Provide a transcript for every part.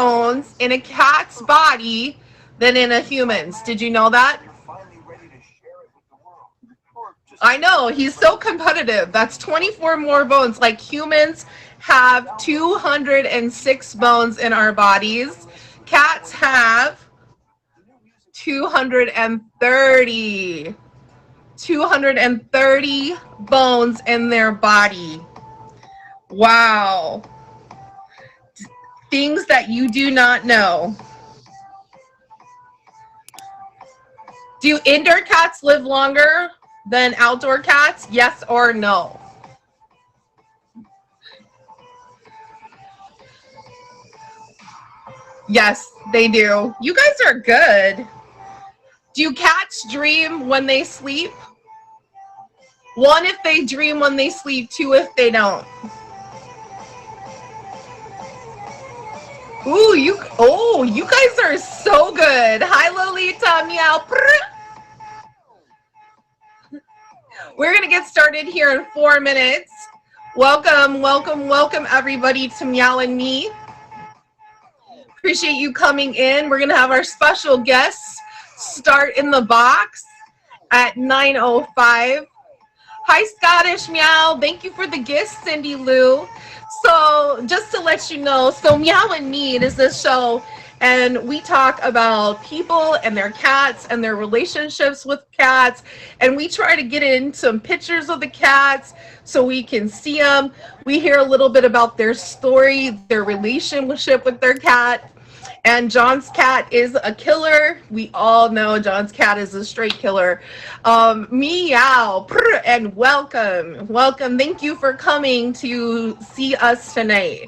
bones in a cat's body than in a human's. Did you know that? I know, he's so competitive. That's 24 more bones. Like humans have 206 bones in our bodies. Cats have 230. 230 bones in their body. Wow. Things that you do not know. Do indoor cats live longer than outdoor cats? Yes or no? Yes, they do. You guys are good. Do cats dream when they sleep? 1, if they dream when they sleep. 2, if they don't. Ooh, you guys are so good. Hi, Lolita. Meow. We're going to get started here in 4 minutes. Welcome, welcome, welcome, everybody, to Meow and Me. Appreciate you coming in. We're going to have our special guests start in the box at 9:05. Hi, Scottish Meow. Thank you for the gifts, Cindy Lou. So just to let you know, so Meow and Me is this show, and we talk about people and their cats and their relationships with cats, and we try to get in some pictures of the cats so we can see them. We hear a little bit about their story, their relationship with their cat. And John's cat is a killer. We all know John's cat is a straight killer. Meow, and welcome. Welcome. Thank you for coming to see us tonight.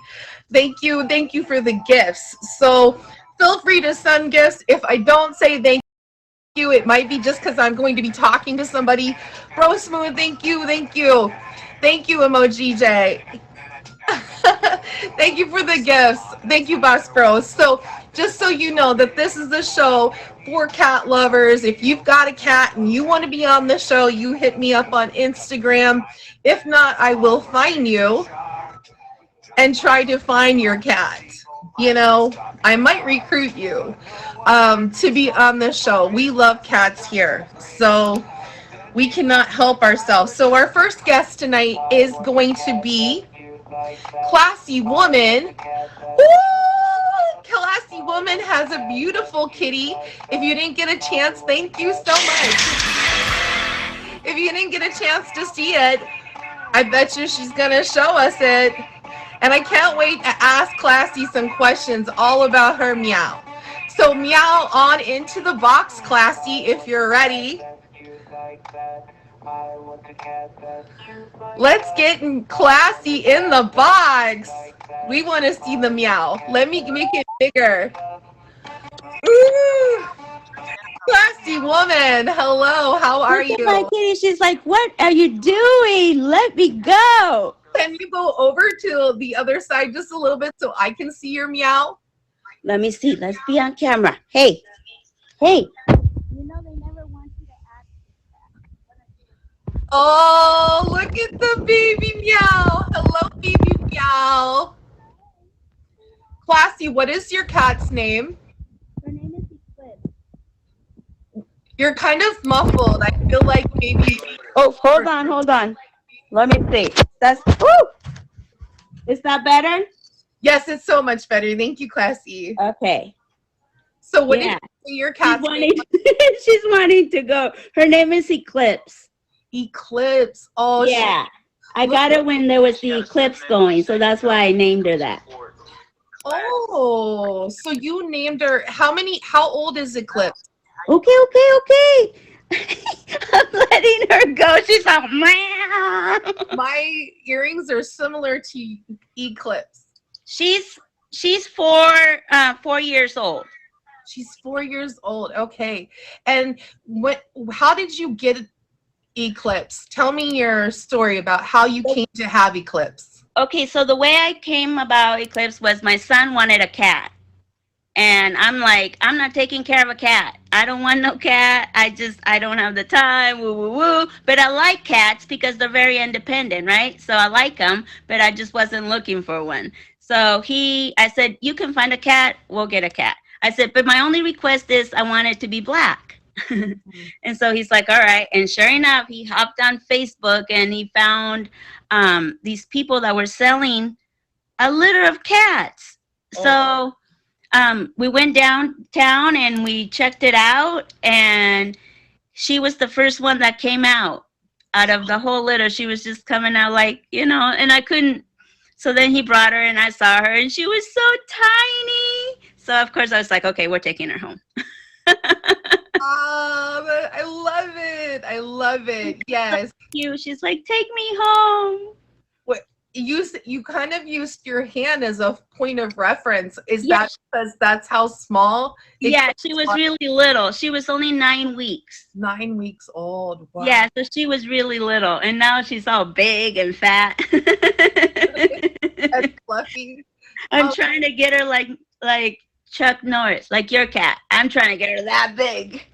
Thank you for the gifts. So feel free to send gifts. If I don't say thank you, it might be just because I'm going to be talking to somebody. Bro Smooth, thank you. Thank you, Emoji J. Thank you for the gifts. Thank you, Boss Bro. So just so you know that this is the show for cat lovers. If you've got a cat and you want to be on the show, you hit me up on Instagram. If not, I will find you and try to find your cat. You know, I might recruit you to be on the show. We love cats here, so we cannot help ourselves. So our first guest tonight is going to be Classy Woman. Ooh, Classy Woman has a beautiful kitty. If you didn't get a chance, thank you so much. If you didn't get a chance to see it, I bet you she's gonna show us it. And I can't wait to ask Classy some questions all about her Meow. So Meow on into the box, Classy, if you're ready. Let's get Classy in the box. We want to see the Meow. Let me make it bigger. Ooh. Classy Woman, hello, how are you? My kitty, she's like, what are you doing? Let me go. Can you go over to the other side just a little bit so I can see your Meow? Let me see. Let's be on camera. Hey. You know they never want you to act. Oh, look at the baby Meow. Hello, baby Meow. Classy, what is your cat's name? Her name is Eclipse. You're kind of muffled. I feel like maybe... Oh, hold on. Let me see. Is that better? Yes, it's so much better. Thank you, Classy. Okay. So what did your cat's name? She's wanting to go. Her name is Eclipse. Eclipse. Oh, yeah. I got it when there was the eclipse going, so that's why I named her that. Oh, so you named her. How old is Eclipse? Okay. I'm letting her go. She's like, meow. My earrings are similar to Eclipse. She's 4 years old. She's 4 years old. Okay. And how did you get Eclipse? Tell me your story about how you came to have Eclipse. Okay, so the way I came about Eclipse was my son wanted a cat. And I'm like, I'm not taking care of a cat. I don't want no cat. I don't have the time, woo. But I like cats because they're very independent, right? So I like them, but I just wasn't looking for one. So I said, you can find a cat, we'll get a cat. I said, but my only request is I want it to be black. And so he's like, all right. And sure enough, he hopped on Facebook and he found these people that were selling a litter of cats. So we went downtown and we checked it out, and she was the first one that came out of the whole litter. She was just coming out like, and I couldn't. So then he brought her and I saw her and she was so tiny. So of course I was like, okay, we're taking her home. Oh, I love it. I love it. Yes. She's like, take me home. You kind of used your hand as a point of reference. Is that because that's how small? Yeah, she was really little. She was only 9 weeks. 9 weeks old. Wow. Yeah, so she was really little, and now she's all big and fat. And fluffy. I'm trying to get her like Chuck Norris, like your cat. I'm trying to get her that big.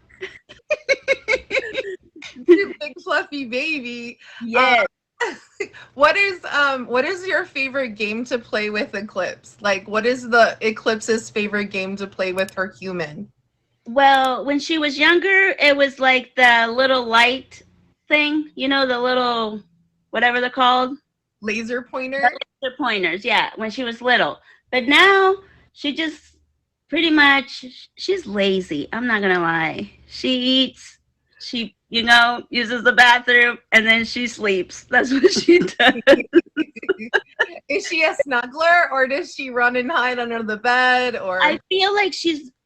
Big fluffy baby. Yes. What is your favorite game to play with Eclipse? Like, what is the Eclipse's favorite game to play with her human? Well, when she was younger, it was like the little light thing, the little, whatever they're called. Laser pointer? Laser pointers, yeah, when she was little. But now, she just pretty much, she's lazy. I'm not going to lie. She eats, she uses the bathroom, and then she sleeps. That's what she does. Is she a snuggler, or does she run and hide under the bed? Or I feel like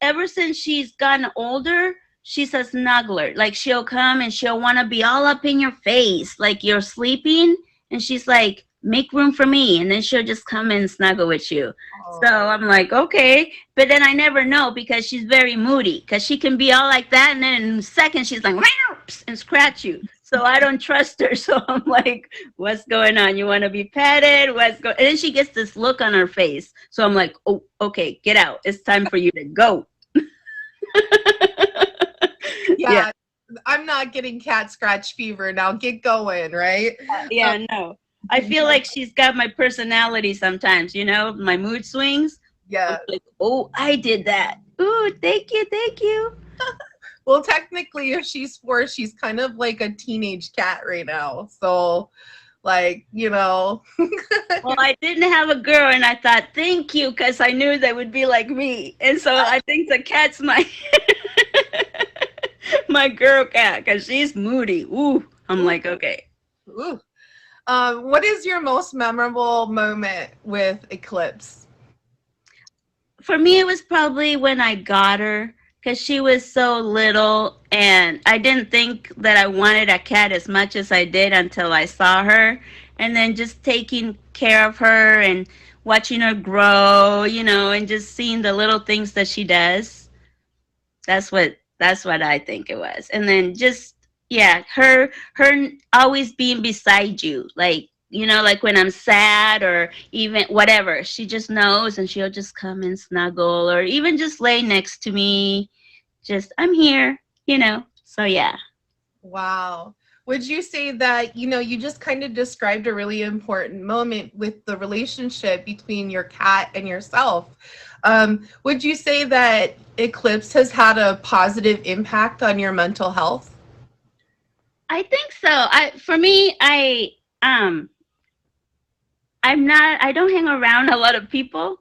ever since she's gotten older, she's a snuggler. Like, she'll come and she'll want to be all up in your face, like you're sleeping, and she's like, make room for me, and then she'll just come and snuggle with you. So I'm like, okay. But then I never know, because she's very moody, because she can be all like that, and then in a second she's like, meow, and scratch you. So I don't trust her. So I'm like, what's going on? You want to be petted? And then she gets this look on her face. So I'm like, oh, okay, get out. It's time for you to go. yeah, I'm not getting cat scratch fever now. Get going, right? Yeah, no. I feel like she's got my personality sometimes, my mood swings. Yeah. Like, oh, I did that. Ooh, thank you. Well, technically, if she's 4, she's kind of like a teenage cat right now. So, like, Well, I didn't have a girl, and I thought, thank you, because I knew they would be like me. And so I think the cat's my my girl cat, because she's moody. Ooh, I'm like, okay. Ooh. What is your most memorable moment with Eclipse? For me, it was probably when I got her, because she was so little, and I didn't think that I wanted a cat as much as I did until I saw her. And then just taking care of her and watching her grow, and just seeing the little things that she does. That's what I think it was. And then just, yeah, her always being beside you, like, like when I'm sad or even whatever, she just knows, and she'll just come and snuggle, or even just lay next to me. Just, I'm here, so yeah. Wow. Would you say that, you just kind of described a really important moment with the relationship between your cat and yourself. Would you say that Eclipse has had a positive impact on your mental health? I think so. For me, I don't hang around a lot of people.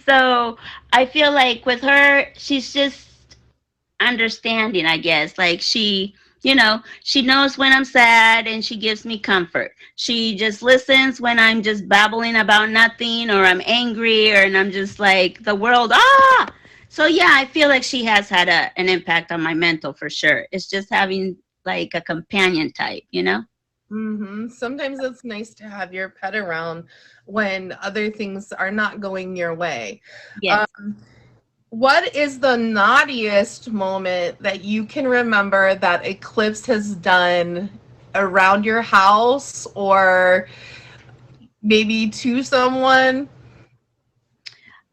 So I feel like with her, she's just understanding, I guess. Like, she knows when I'm sad, and she gives me comfort. She just listens when I'm just babbling about nothing, or I'm angry, and I'm just like, the world, ah! So yeah, I feel like she has had an impact on my mental, for sure. It's just having like a companion type, Mm-hmm. Sometimes it's nice to have your pet around when other things are not going your way. Yes. What is the naughtiest moment that you can remember that Eclipse has done around your house, or maybe to someone?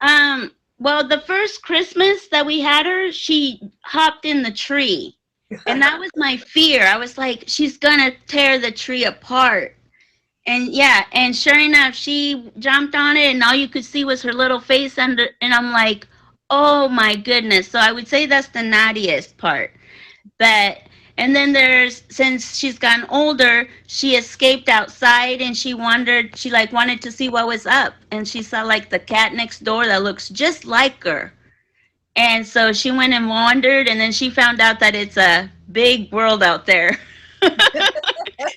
Well, the first Christmas that we had her, she hopped in the tree. And that was my fear. I was like, she's gonna tear the tree apart. And yeah, and sure enough, she jumped on it, and all you could see was her little face under. And I'm like, oh my goodness. So I would say that's the naughtiest part. But and then there's, since she's gotten older, she escaped outside and she wandered. She like wanted to see what was up, and she saw like the cat next door that looks just like her. And so she went and wandered, and then she found out that it's a big world out there.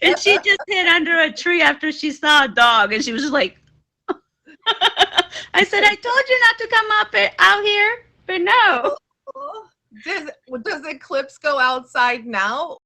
And she just hid under a tree after she saw a dog, and she was just like, I said, I told you not to come out here, but no. Does Eclipse go outside now,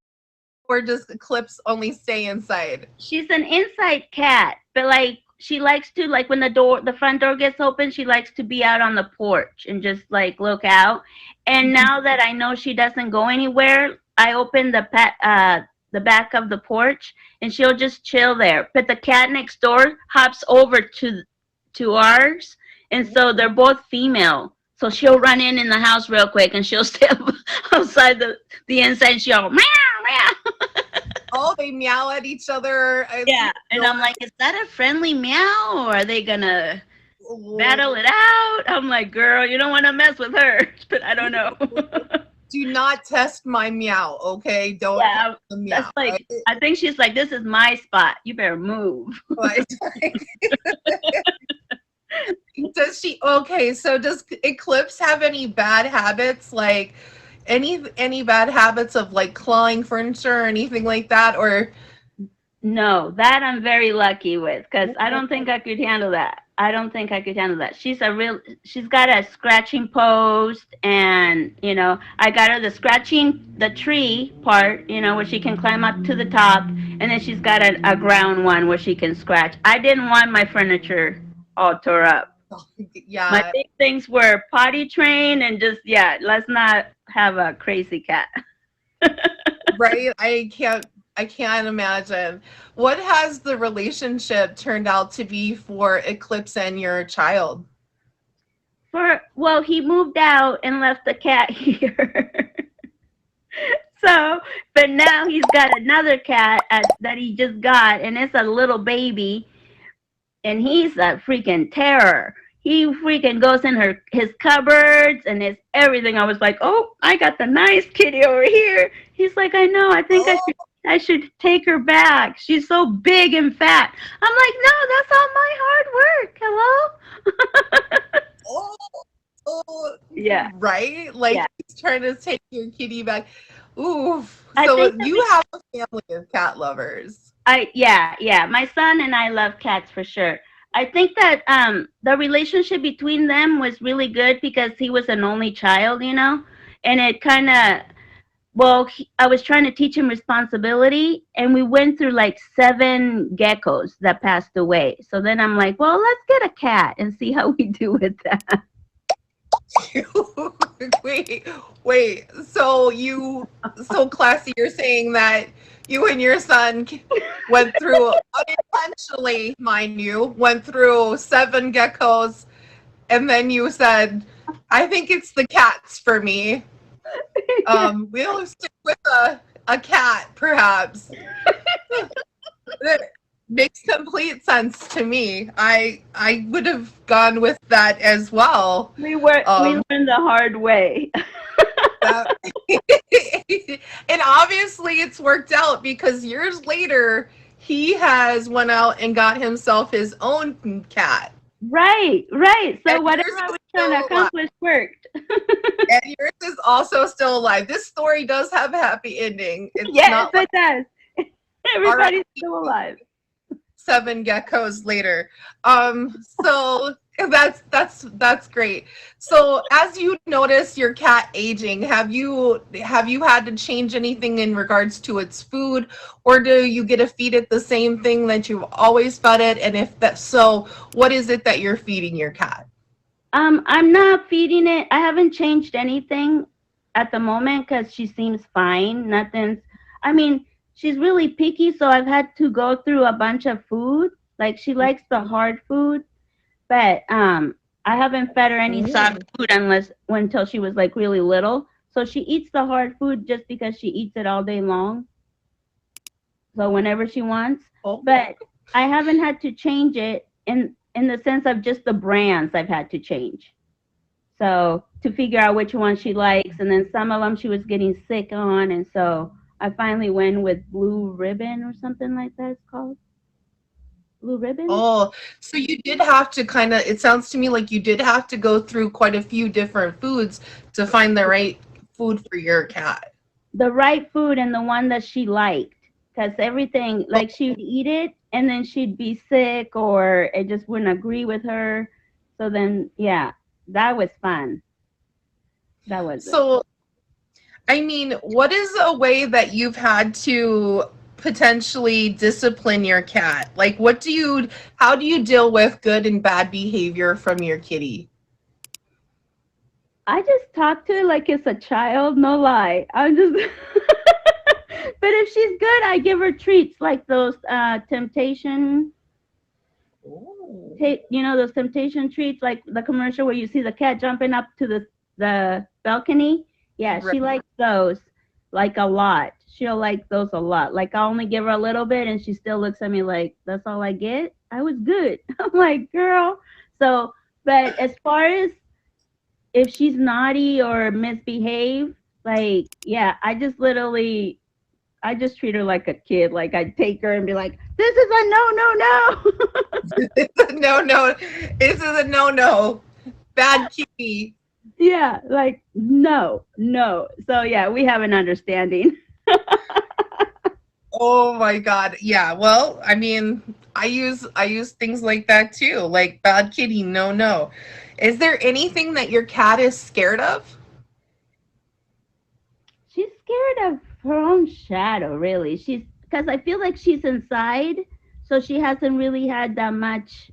or does Eclipse only stay inside? She's an inside cat, but like she likes to, like when the front door gets open, she likes to be out on the porch and just like look out. And now that I know she doesn't go anywhere, I open the back of the porch, and she'll just chill there. But the cat next door hops over to ours, and so they're both female. So she'll run in the house real quick, and she'll stay outside the inside. And she'll meow meow. Oh, they meow at each other. Yeah, and I'm like, is that a friendly meow, or are they gonna battle it out? I'm like, girl, you don't want to mess with her, but I don't know. Do not test my meow, okay? Don't test the meow. That's like, right? I think she's like, this is my spot. You better move. Does she? Okay, so does Eclipse have any bad habits, like any bad habits of like clawing furniture or anything like that, or? No, that I'm very lucky with, because I don't think I could handle that. She's got a scratching post, and I got her the tree part, where she can climb up to the top, and then she's got a ground one where she can scratch. I didn't want my furniture all tore up. Yeah. My big things were potty train and just, let's not have a crazy cat. Right? I can't imagine. What has the relationship turned out to be for Eclipse and your child? Well, he moved out and left the cat here. So, but now he's got another cat that he just got, and it's a little baby, and he's a freaking terror. He freaking goes in his cupboards and his everything. I was like, oh, I got the nice kitty over here. He's like, I know. I think I should take her back. She's so big and fat. I'm like, no, that's all my hard work. Hello? Yeah. Right? Like, he's trying to take your kitty back. Oof. So you have a family of cat lovers. Yeah. My son and I love cats for sure. I think that the relationship between them was really good because he was an only child, and it kind of, I was trying to teach him responsibility, and we went through like 7 geckos that passed away. So then I'm like, well, let's get a cat and see how we do with that. Wait. So classy, you're saying that you and your son went through, unintentionally, mind you, went through 7 geckos, and then you said, I think it's the cats for me. We'll stick with a cat, perhaps. It makes complete sense to me. I would have gone with that as well. We learned the hard way. And obviously it's worked out, because years later he has went out and got himself his own cat. Right. So and whatever I was trying to accomplish worked. And yours is also still alive. This story does have a happy ending. Yes, it does. Everybody's still alive. 7 geckos later. So that's great. So as you notice your cat aging, have you had to change anything in regards to its food, or do you get to feed it the same thing that you've always fed it? And if that's so, what is it that you're feeding your cat? I'm not feeding it. I haven't changed anything at the moment because she seems fine. She's really picky, so I've had to go through a bunch of food. Like, she likes the hard food, but I haven't fed her any soft food until she was like really little. So she eats the hard food just because she eats it all day long. So whenever she wants. But I haven't had to change it in the sense of just the brands I've had to change. So to figure out which one she likes, and then some of them she was getting sick on, and so I finally went with Blue Ribbon or something like that. It's called Blue Ribbon. Oh, so you did have to kind of, it sounds to me like you did have to go through quite a few different foods to find the right food for your cat. The right food and the one that she liked, because everything like she'd eat it and then she'd be sick or it just wouldn't agree with her. So then, yeah, that was fun. That was it. So, I mean, what is a way that you've had to potentially discipline your cat? Like, how do you deal with good and bad behavior from your kitty? I just talk to her like it's a child, no lie. I'm just but if she's good, I give her treats like those temptation Ooh. those temptation treats, like the commercial where you see the cat jumping up to the balcony. Yeah, she Right. likes those like a lot. She'll like those a lot. Like I only give her a little bit, and she still looks at me like, "That's all I get." I was good. I'm like, girl. So, but as far as if she's naughty or misbehave, like, yeah, I just treat her like a kid. Like I take her and be like, "This is a no, no, no." It's a no, no. This is a no, no. Bad kitty. Yeah, like no, no. So yeah, we have an understanding. Oh my God. Yeah. Well, I mean, I use things like that too. Like bad kitty, no, no. Is there anything that your cat is scared of? She's scared of her own shadow, really. She's because I feel like she's inside, so she hasn't really had that much,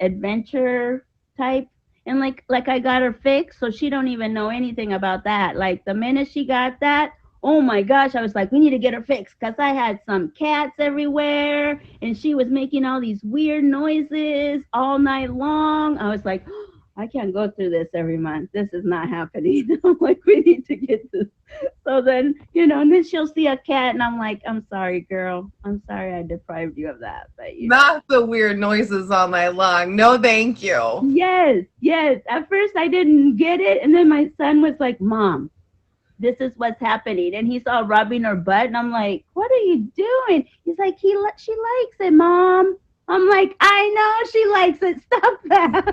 adventure type. And like I got her fixed, so she don't even know anything about that. Like the minute she got that, oh my gosh, I was like, we need to get her fixed because I had some cats everywhere, and she was making all these weird noises all night long. I was like, I can't go through this every month. This is not happening. I'm like, we need to get this. So then, and then she'll see a cat, and I'm like, I'm sorry, girl. I'm sorry I deprived you of that. But Not the weird noises all night long. No, thank you. yes, yes. At first, I didn't get it, and then my son was like, Mom, this is what's happening, and he's all rubbing her butt, and I'm like, what are you doing? He's like, she likes it, Mom. I'm like, I know she likes it. Stop that.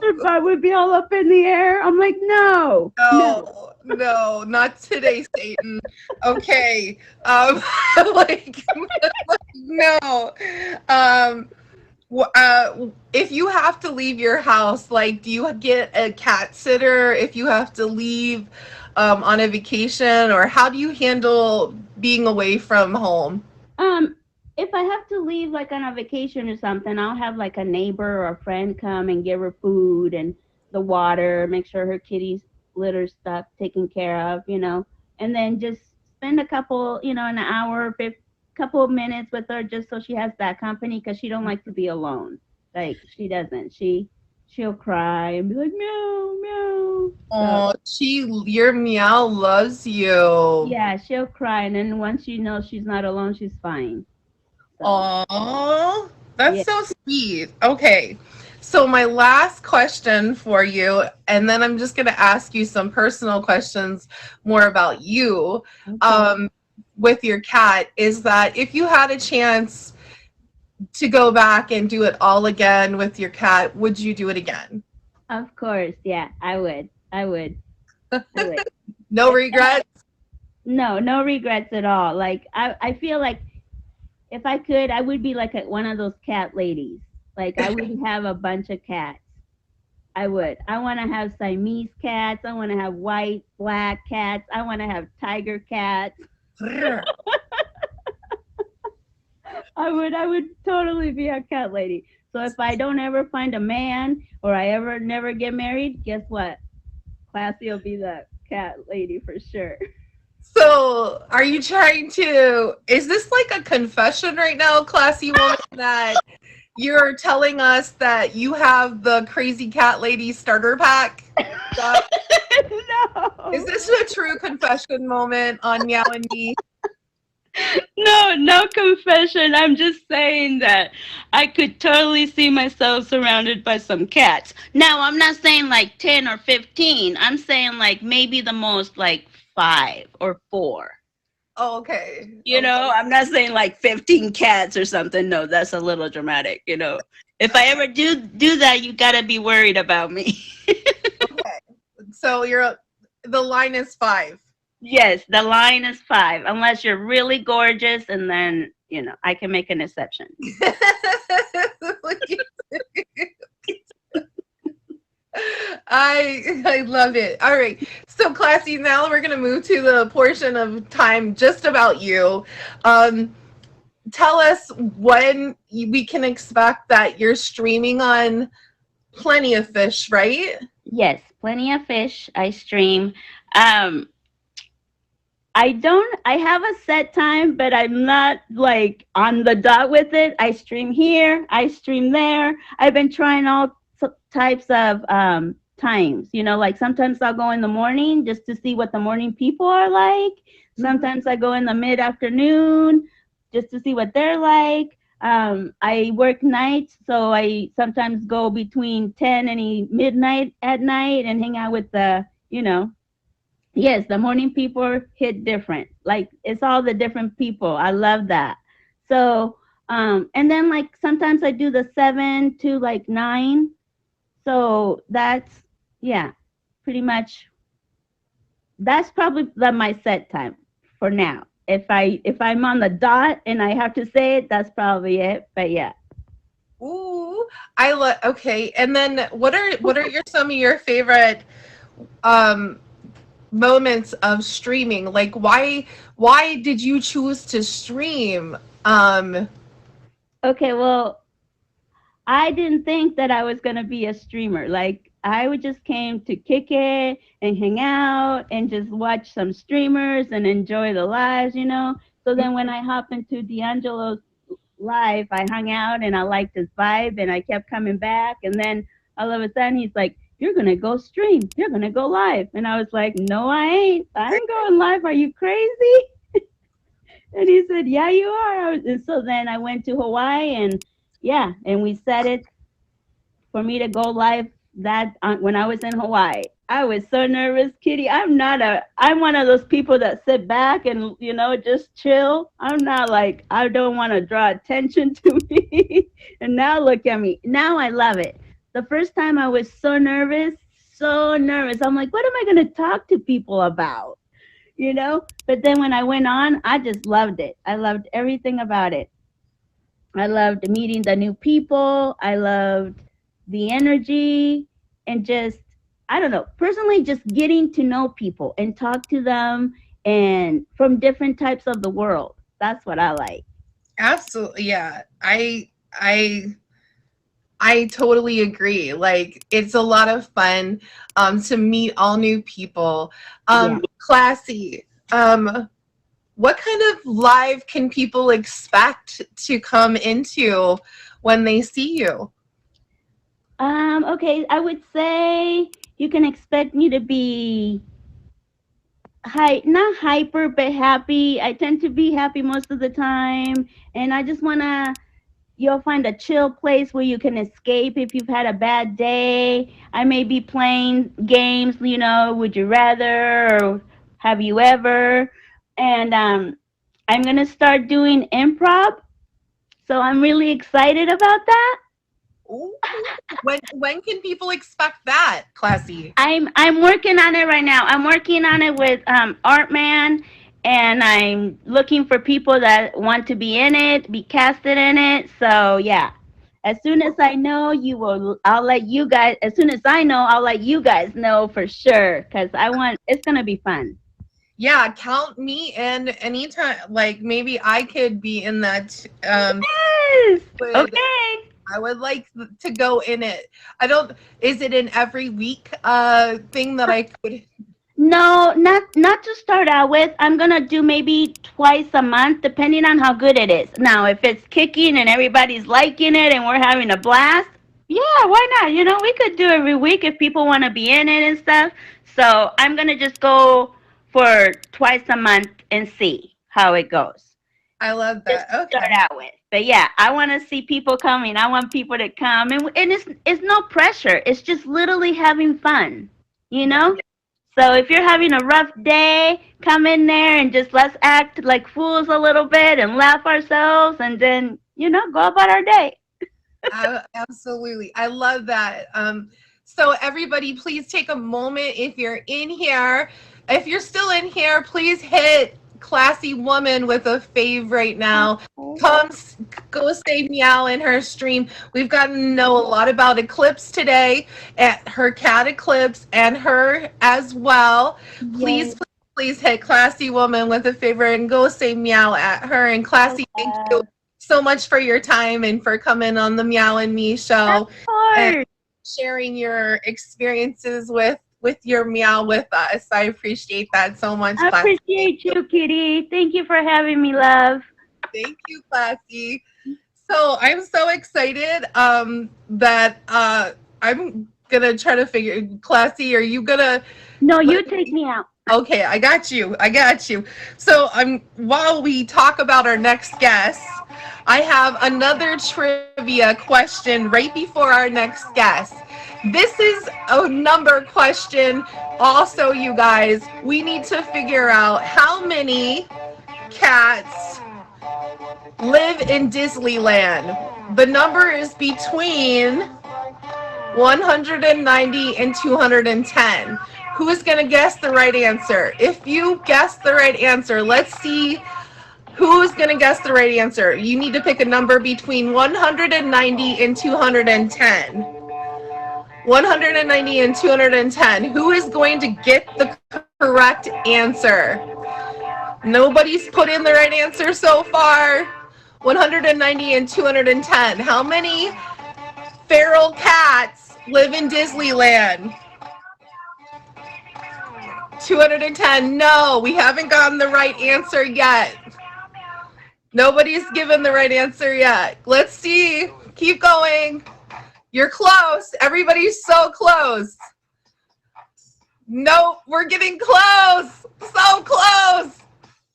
Her butt would be all up in the air. I'm like, no. No, not today, Satan. Okay. Like, no. If you have to leave your house, like, do you get a cat sitter if you have to leave on a vacation, or how do you handle being away from home? If I have to leave like on a vacation or something, I'll have like a neighbor or a friend come and give her food and the water, make sure her kitty's litter stuff taken care of, and then just spend a couple, an hour, couple of minutes with her just so she has that company because she don't like to be alone. Like she doesn't. She'll cry and be like meow meow. Oh, your Meow loves you. Yeah, she'll cry, and then once she knows she's not alone, she's fine. So, Oh, that's yeah. so sweet. Okay. So my last question for you, and then I'm just going to ask you some personal questions more about you, Okay. with your cat, is that if you had a chance to go back and do it all again with your cat, would you do it again? Of course, yeah, I would. I would. I would. No regrets? No regrets at all. Like I feel like if I could, I would be like one of those cat ladies. Like I would have a bunch of cats. I would. I want to have Siamese cats. I want to have white, black cats. I want to have tiger cats. I would totally be a cat lady. So if I don't ever find a man or I ever never get married, guess what? Classy will be the cat lady for sure. So, are you trying to, is this like a confession right now, classy woman, that you're telling us that you have the crazy cat lady starter pack? No. Is this a true confession moment on Meow and Me? No, no confession. I'm just saying that I could totally see myself surrounded by some cats. Now, I'm not saying like 10 or 15. I'm saying like maybe the most like 5 or 4. Oh, okay. You Okay. know, I'm not saying like 15 cats or something. No, that's a little dramatic, you know. If I ever do that, you got to be worried about me. Okay. So the line is 5. Yes, the line is 5 unless you're really gorgeous and then, you know, I can make an exception. I love it. All right. So classy, now we're gonna move to the portion of time just about you. Um, Tell us when we can expect that you're streaming on Plenty of Fish, right? Yes, plenty of fish. I stream. Um, I have a set time, but I'm not like on the dot with it. I stream here, I stream there. I've been trying all types of times, you know, like sometimes I'll go in the morning just to see what the morning people are like. Sometimes I go in the mid afternoon just to see what they're like. I work nights, so I sometimes go between 10 and midnight at night and hang out with the, you know, yes, the morning people hit different. Like it's all the different people. I love that. So, and then like sometimes I do the 7 to like 9. So that's yeah, pretty much that's probably my set time for now. If I'm on the dot and I have to say it, that's probably it. But yeah. Ooh, I love. Okay, and then what are some of your favorite um moments of streaming? Like why did you choose to stream? Okay, well, I didn't think that I was gonna be a streamer. Like I would just came to kick it and hang out and just watch some streamers and enjoy the lives, you know. So then when I hop into D'Angelo's live, I hung out and I liked his vibe and I kept coming back. And then all of a sudden he's like, "You're gonna go stream. You're gonna go live." And I was like, "No, I ain't. I ain't going live. Are you crazy?" And he said, "Yeah, you are." And so then I went to Hawaii and yeah, and we set it for me to go live that when I was in Hawaii. I was so nervous, Kitty. I'm one of those people that sit back and, you know, just chill. I'm not like, I don't want to draw attention to me. And now look at me. Now I love it. The first time I was so nervous, so nervous. I'm like, what am I going to talk to people about? You know? But then when I went on, I just loved it. I loved everything about it. I loved meeting the new people. I loved the energy and just, I don't know, personally, just getting to know people and talk to them and from different types of the world. That's what I like. Absolutely, yeah. I totally agree. Like it's a lot of fun to meet all new people. Yeah. Classy. What kind of live can people expect to come into when they see you? Okay, I would say you can expect me to be not hyper, but happy. I tend to be happy most of the time. And I just want to you'll find a chill place where you can escape if you've had a bad day. I may be playing games, you know, would you rather or have you ever? And I'm going to start doing improv. So I'm really excited about that. Ooh, when can people expect that, Classy? I'm working on it right now. I'm working on it with Artman, and I'm looking for people that want to be in it, be casted in it. So yeah, as soon as I know, I'll let you guys. As soon as I know, I'll let you guys know for sure. Cause it's gonna be fun. Yeah, count me in anytime. Like maybe I could be in that. Yes. Would Okay. I would like to go in it. I don't. Is it an every week thing that I could? No, not to start out with. I'm gonna do maybe twice a month, depending on how good it is. Now, if it's kicking and everybody's liking it and we're having a blast, yeah, why not? You know, we could do every week if people want to be in it and stuff. So I'm gonna just go for twice a month and see how it goes. I love Just that. to Okay. start out with. But yeah, I want to see people coming. I want people to come, and it's no pressure. It's just literally having fun, you know. So if you're having a rough day, come in there and just let's act like fools a little bit and laugh ourselves, and then go about our day. Absolutely. I love that. So everybody, please take a moment if you're in here. If you're still in here, please hit Classy Woman with a fave right now. Go say meow in her stream. We've gotten to know a lot about Eclipse today, at her cat Eclipse and her as well. Please, please hit Classy Woman with a favor and go say meow at her. And Classy, thank you so much for your time and for coming on the Meow and Me show and sharing your experiences with your meow with us. I appreciate that so much. I appreciate you, Kitty. Thank you for having me, love. Thank you, Classy. So I'm so excited that I'm gonna try to figure. Classy, are you gonna? No, you take me out. Okay, I got you. I got you. So while we talk about our next guest, I have another trivia question right before our next guest. This is a number question. Also, you guys, we need to figure out how many cats live in Disneyland. The number is between 190 and 210. Who is going to guess the right answer? If you guess the right answer, let's see who's going to guess the right answer. You need to pick a number between 190 and 210. 190 and 210. Who is going to get the correct answer? Nobody's put in the right answer so far. 190 and 210. How many feral cats live in Disneyland? 210. No, we haven't gotten the right answer yet. Nobody's given the right answer yet. Let's see. Keep going. You're close. Everybody's so close. Nope, we're getting close. So close.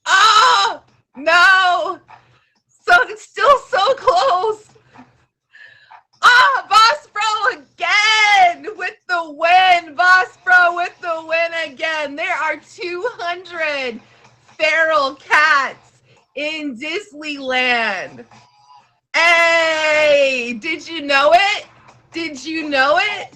Ah, no. So it's still so close. Ah, Boss Bro again with the win. Boss Bro with the win again. There are 200 feral cats in Disneyland. Hey, did you know it? Did you know it?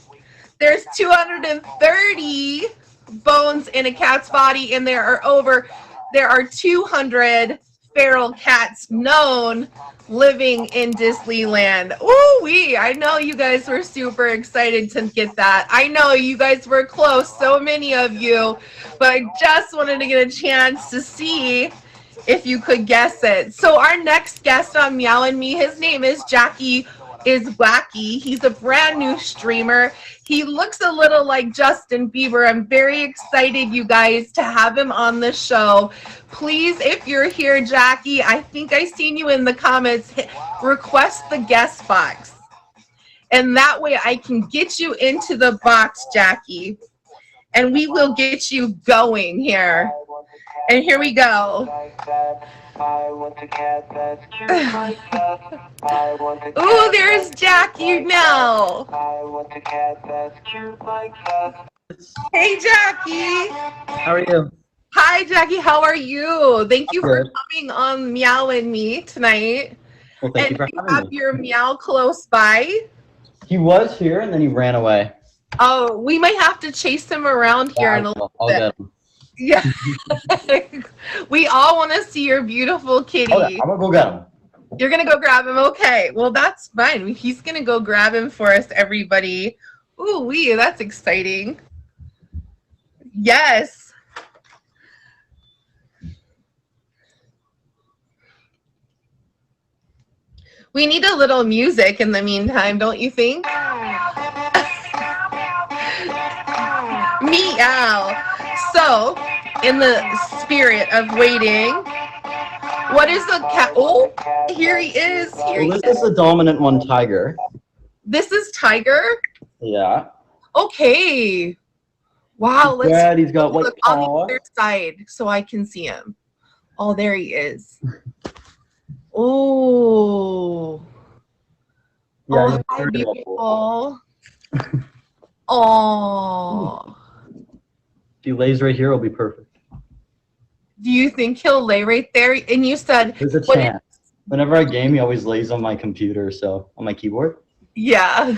There's 230 bones in a cat's body, and there are 200 feral cats known living in Disneyland. Ooh-wee, I know you guys were super excited to get that. I know you guys were close, so many of you, but I just wanted to get a chance to see if you could guess it. So our next guest on Meow and Me, his name is Jackie is Wacky. He's a brand new streamer. He looks a little like Justin Bieber. I'm very excited, you guys, to have him on the show. Please, if you're here, Jackie, I think I seen you in the comments, request the guest box. And that way I can get you into the box, Jackie. And we will get you going here. And here we go. Ooh, there's Jackie now. Hey, Jackie. How are you? Hi, Jackie. How are you? Thank you for coming on Meow and Me tonight. Well, thank you for having me. Your Meow close by? He was here and then he ran away. Oh, we might have to chase him around here in a little bit. I'll get him. Yeah. We all want to see your beautiful kitty. Oh, yeah. I'm going to go get him. You're going to go grab him? Okay. Well, that's fine. He's going to go grab him for us, everybody. Ooh, wee, that's exciting. Yes. We need a little music in the meantime, don't you think? Meow. So, in the spirit of waiting, what is the cat? Oh, here he is. This is the dominant one, Tiger. This is Tiger? Yeah. Okay. Wow. Let's he's got white look on the other side so I can see him. Oh, there he is. Oh. Yeah, Oh, he's how very lovable. beautiful. Oh. If he lays right here, it'll be perfect. Do you think he'll lay right there? And you said, There's a what chance. Whenever I game, he always lays on my computer, so on my keyboard. yeah.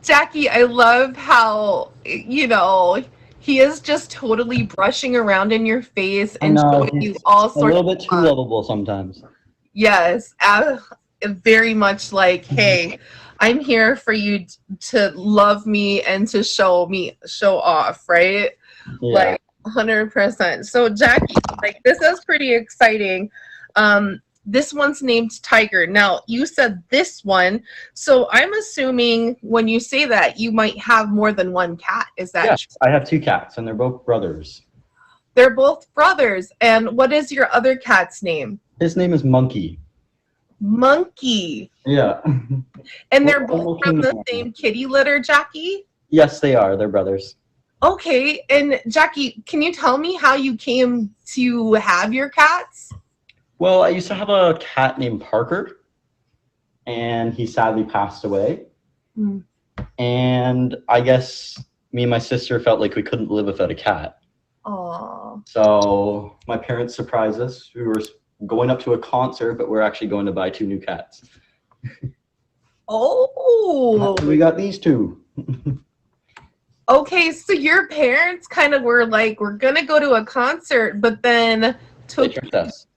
Jackie, I love how, you know, he is just totally brushing around in your face I and know, showing you he's all a sorts little of bit too love. lovable sometimes. Yes, very much like, hey, I'm here for you to love me and to show off, right? Yeah. Like 100%. So Jackie, like this is pretty exciting. This one's named Tiger. Now you said this one, so I'm assuming when you say that you might have more than one cat. Is that Yes, true? I have 2 cats, and they're both brothers. They're both brothers. And what is your other cat's name? His name is Monkey. Monkey. Yeah. And they're We're both all from the looking- same kitty litter, Jackie? Yes, they are. They're brothers. Okay, and Jackie, can you tell me how you came to have your cats? Well, I used to have a cat named Parker, and he sadly passed away. Hmm. And I guess me and my sister felt like we couldn't live without a cat. Aw. So my parents surprised us. We were going up to a concert, but we're actually going to buy 2 new cats. Oh. We got these 2. Okay, so your parents kind of were like, we're gonna go to a concert, but then They took. tricked us.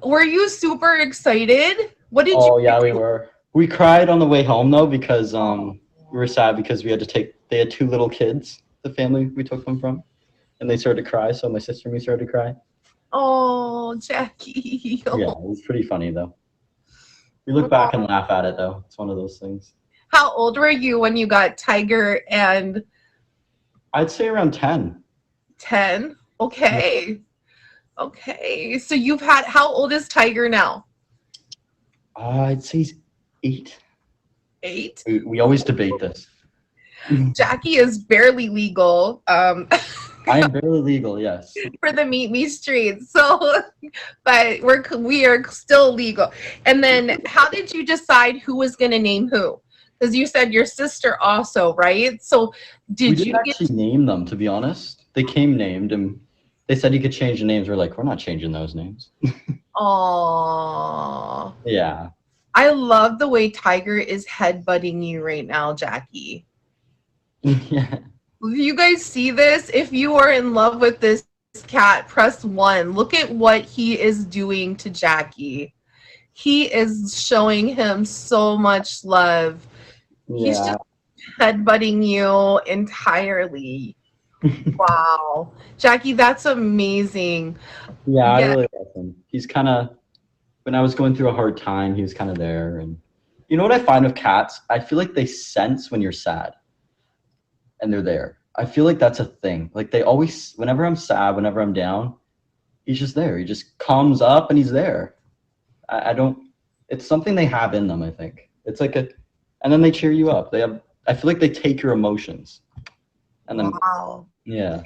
Were you super excited? What did Oh you yeah, we were. We cried on the way home though because we were sad because we had to take. They had 2 little kids, the family we took them from, and they started to cry. So my sister and me started to cry. Oh, Jackie. Yeah, it was pretty funny though. We look back and laugh at it though. It's one of those things. How old were you when you got Tiger and I'd say around 10. 10? Okay. Okay. So you've had, how old is Tiger now? I'd say he's 8. 8? We always debate this. Jackie is barely legal I am barely legal, yes. for the Meet Me streets. So, but we are still legal. And then how did you decide who was going to name who? Because you said your sister also, right? So We did didn't you get actually name them, to be honest. They came named, and they said you could change the names. We're like, we're not changing those names. Aww. Yeah. I love the way Tiger is headbutting you right now, Jackie. Yeah. If you guys see this, if you are in love with this cat, press 1. Look at what he is doing to Jackie. He is showing him so much love. He's Yeah. just headbutting you entirely. Wow. Jackie, that's amazing. Yeah, I Yeah. really like him. He's kind of, when I was going through a hard time, he was kind of there. And you know what I find with cats? I feel like they sense when you're sad, and they're there. I feel like that's a thing. Like they always, whenever I'm sad, whenever I'm down, he's just there. He just comes up and he's there. I don't. It's something they have in them. I think it's like a, and then they cheer you up. They have. I feel like they take your emotions, and then Wow. yeah,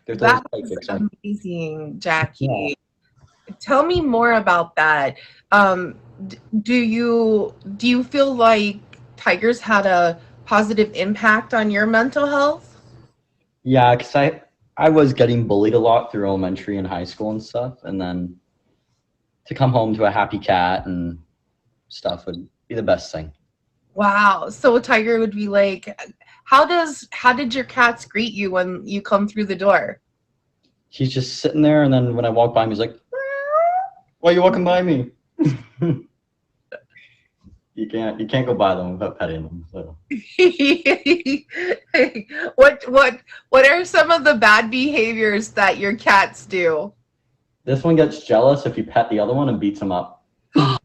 they're That those is psychics, aren't amazing, Jackie. Tell me more about that. Do you feel like Tigers had a positive impact on your mental health? Yeah, because I was getting bullied a lot through elementary and high school and stuff, and then to come home to a happy cat and stuff would be the best thing. Wow. So Tiger would be like, how did your cats greet you when you come through the door? He's just sitting there, and then when I walk by him, he's like, "Why are you walking by me?" You can't go by them without petting them. So. What are some of the bad behaviors that your cats do? This one gets jealous if you pet the other one and beats him up.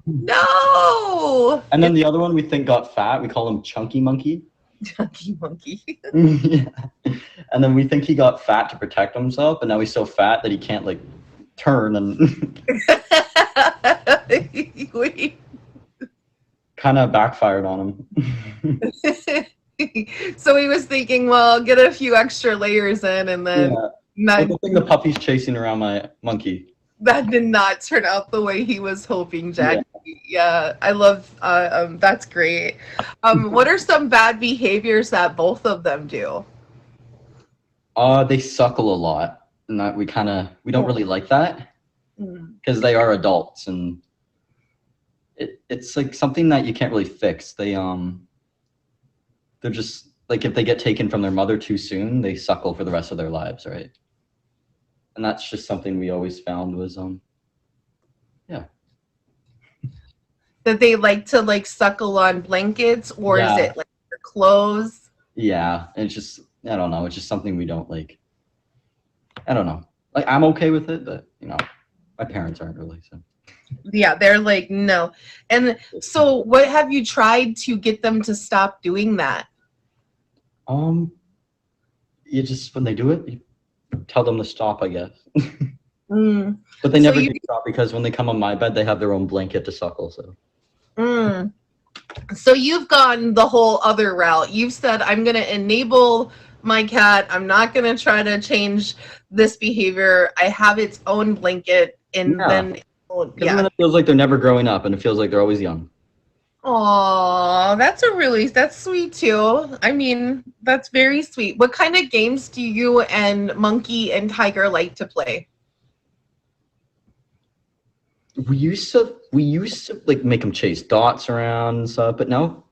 No. And then the other one we think got fat. We call him Chunky Monkey. Chunky monkey. Yeah. And then we think he got fat to protect himself, but now he's so fat that he can't like turn and Wait. kind of backfired on him. So he was thinking, well, get a few extra layers in, and then Yeah. Well, good thing the puppy's chasing around my monkey. That did not turn out the way he was hoping, Jackie. Yeah, I love. That's great. What are some bad behaviors that both of them do? They suckle a lot, and that we don't really like that Mm. because they are adults, and it's like something that you can't really fix. They're just like if they get taken from their mother too soon, they suckle for the rest of their lives, right? And that's just something we always found was yeah. That they like to like suckle on blankets, or is Yeah. it like their clothes? Yeah, and it's just I don't know. It's just something we don't like. I don't know. Like I'm okay with it, but my parents aren't really. So Yeah, they're like no. And so, what have you tried to get them to stop doing that? you just when they do it, you tell them to stop, I guess. Mm. But they So never you- do stop because when they come on my bed, they have their own blanket to suckle. So Mm. So you've gone the whole other route. You've said, I'm going to enable my cat. I'm not going to try to change this behavior. I have its own blanket. And Yeah. then, then yeah. it feels like they're never growing up, and it feels like they're always young. Aw, that's sweet too. I mean, that's very sweet. What kind of games do you and Monkey and Tiger like to play? We used to like make them chase dots around and stuff, but now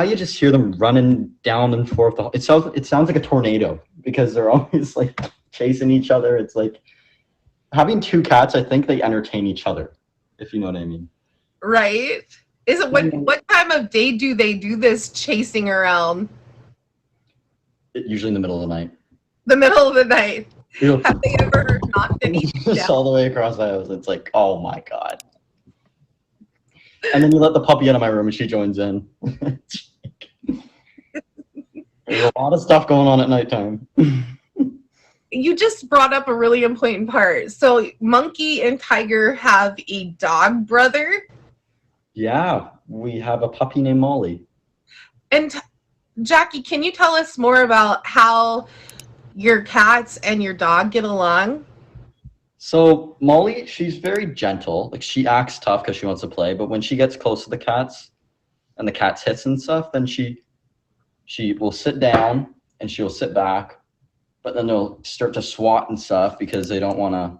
you just hear them running down and forth. It sounds like a tornado because they're always like chasing each other. It's like having two cats. I think they entertain each other, if you know what I mean. Right? Is it what time of day do they do this chasing around? Usually in the middle of the night. The middle of the night. Ew. Have they ever knocked any Just all the way across my house. It's like, oh my god. And then you let the puppy out of my room and she joins in. There's a lot of stuff going on at nighttime. You just brought up a really important part. So Monkey and Tiger have a dog brother. Yeah, we have a puppy named Molly. And Jackie, can you tell us more about how your cats and your dog get along? So Molly, she's very gentle. Like she acts tough because she wants to play, but when she gets close to the cats and the cats hits and stuff, then she will sit down and she'll sit back, but then they'll start to swat and stuff because they don't want to.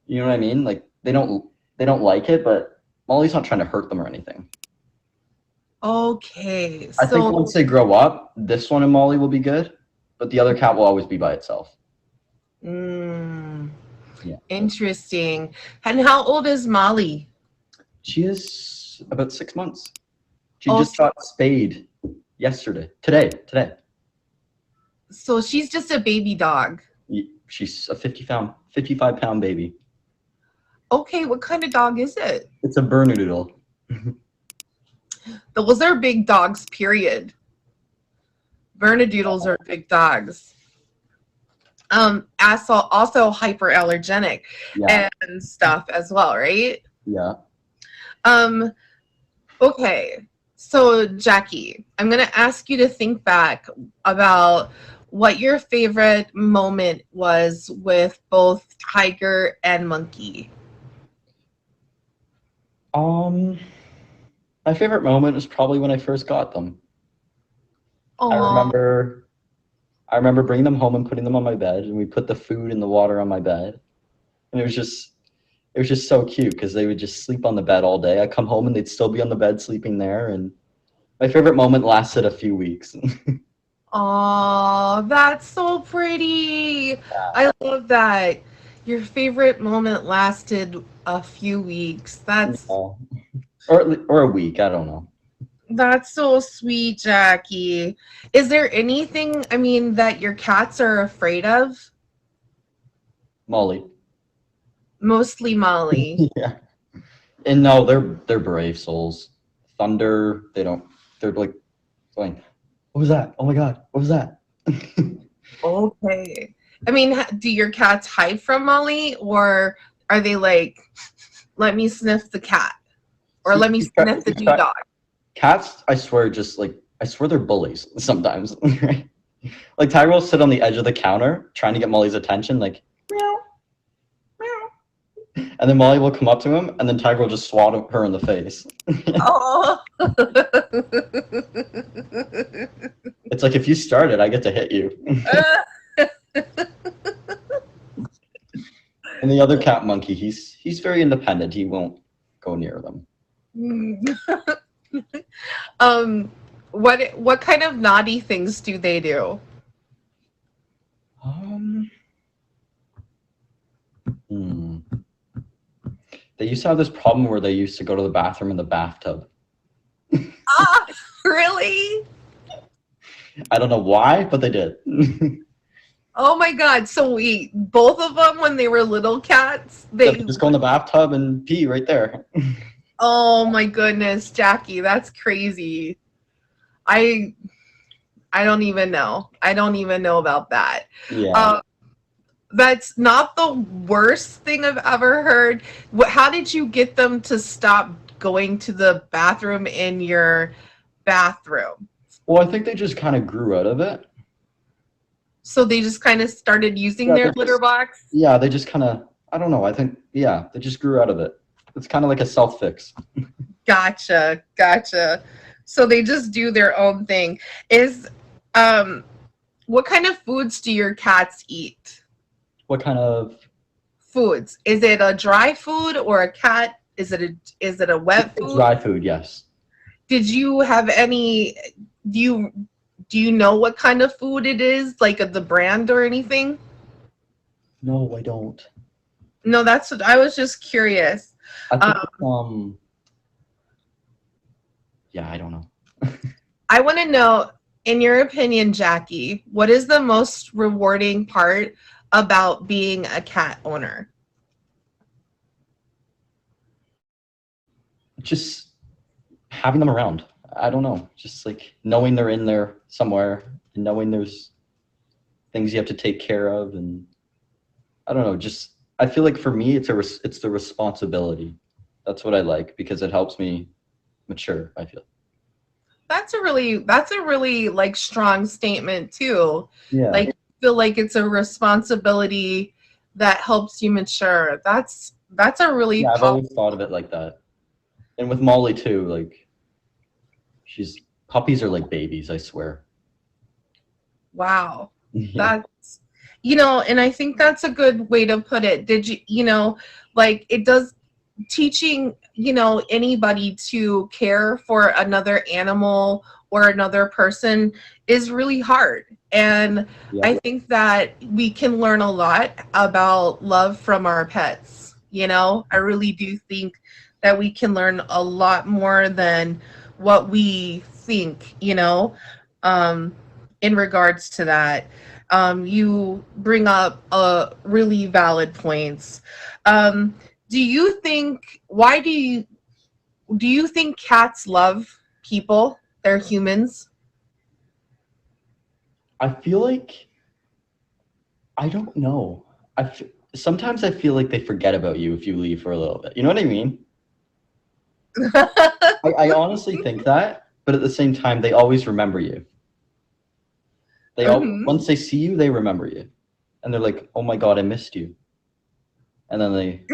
You know what I mean? Like they don't like it, but Molly's not trying to hurt them or anything. Okay, I think once they grow up, this one and Molly will be good, but the other cat will always be by itself. Yeah. Interesting. And how old is Molly? She is about 6 months. She just got spayed today. So she's just a baby dog. She's a 55-pound baby. Okay, what kind of dog is it? It's a Bernedoodle. Those are big dogs, period. Bernedoodles are big dogs. Also hyperallergenic and stuff as well, right? Yeah. Okay. So Jackie, I'm gonna ask you to think back about what your favorite moment was with both Tiger and Monkey. My favorite moment is probably when I first got them. Aww. I remember bringing them home and putting them on my bed, and we put the food and the water on my bed, and it was just so cute because they would just sleep on the bed all day. I'd come home and they'd still be on the bed sleeping there, and my favorite moment lasted a few weeks. Oh, that's so pretty. Yeah. I love that. Your favorite moment lasted a few weeks. That's or a week. I don't know. That's so sweet, Jackie. Is there anything, that your cats are afraid of? Molly. Mostly Molly. Yeah. And no, they're brave souls. Thunder, they're like going, what was that? Oh my god, what was that? Okay. Do your cats hide from Molly, or are they like, let me sniff the cat, or let me sniff the new dog? Cats, I swear they're bullies sometimes. Like Tiger will sit on the edge of the counter trying to get Molly's attention, like meow, meow, And then Molly will come up to him, and then Tiger will just swat her in the face. Oh. It's like, if you start it, I get to hit you. And the other cat monkey, he's very independent. He won't go near them. What kind of naughty things do they do? They used to have this problem where they used to go to the bathroom in the bathtub. Ah, really? I don't know why, but they did. Oh my God. So both of them, when they were little cats, They they, just go in the bathtub and pee right there. oh my goodness, Jackie, that's crazy. I don't even know. I don't even know about that. Yeah. That's not the worst thing I've ever heard. How did you get them to stop going to the bathroom in your bathroom? Well, I think they just kind of grew out of it. So they just kind of started using their litter box? Yeah, they just kind of, I don't know. I think, yeah, they just grew out of it. It's kind of like a self-fix. Gotcha. So they just do their own thing. What kind of foods do your cats eat? What kind of foods? Is it a dry food or a cat? Is it a wet food? Dry food, yes. Did you have any? Do you know what kind of food it is, like the brand or anything? No, I don't. No, that's what I was just curious. I think, yeah, I don't know. I want to know, in your opinion, Jackie, what is the most rewarding part about being a cat owner? Just having them around. I don't know. Just like knowing they're in there somewhere and knowing there's things you have to take care of. And I don't know, just, I feel like for me, it's the responsibility. That's what I like, because it helps me mature, I feel. That's a really like strong statement too. Yeah. Like, I feel like it's a responsibility that helps you mature. That's a really I've always thought of it like that. And with Molly too, like puppies are like babies, I swear. Wow. That's, and I think that's a good way to put it. Like it does, teaching, anybody to care for another animal or another person is really hard. And yeah. I think that we can learn a lot about love from our pets. I really do think that we can learn a lot more than what we think, in regards to that. You bring up really valid points. Do you think cats love people? They're humans? I feel like, I don't know. Sometimes I feel like they forget about you if you leave for a little bit. You know what I mean? I honestly think that, but at the same time, they always remember you. Once they see you, they remember you. And they're like, oh my God, I missed you. And then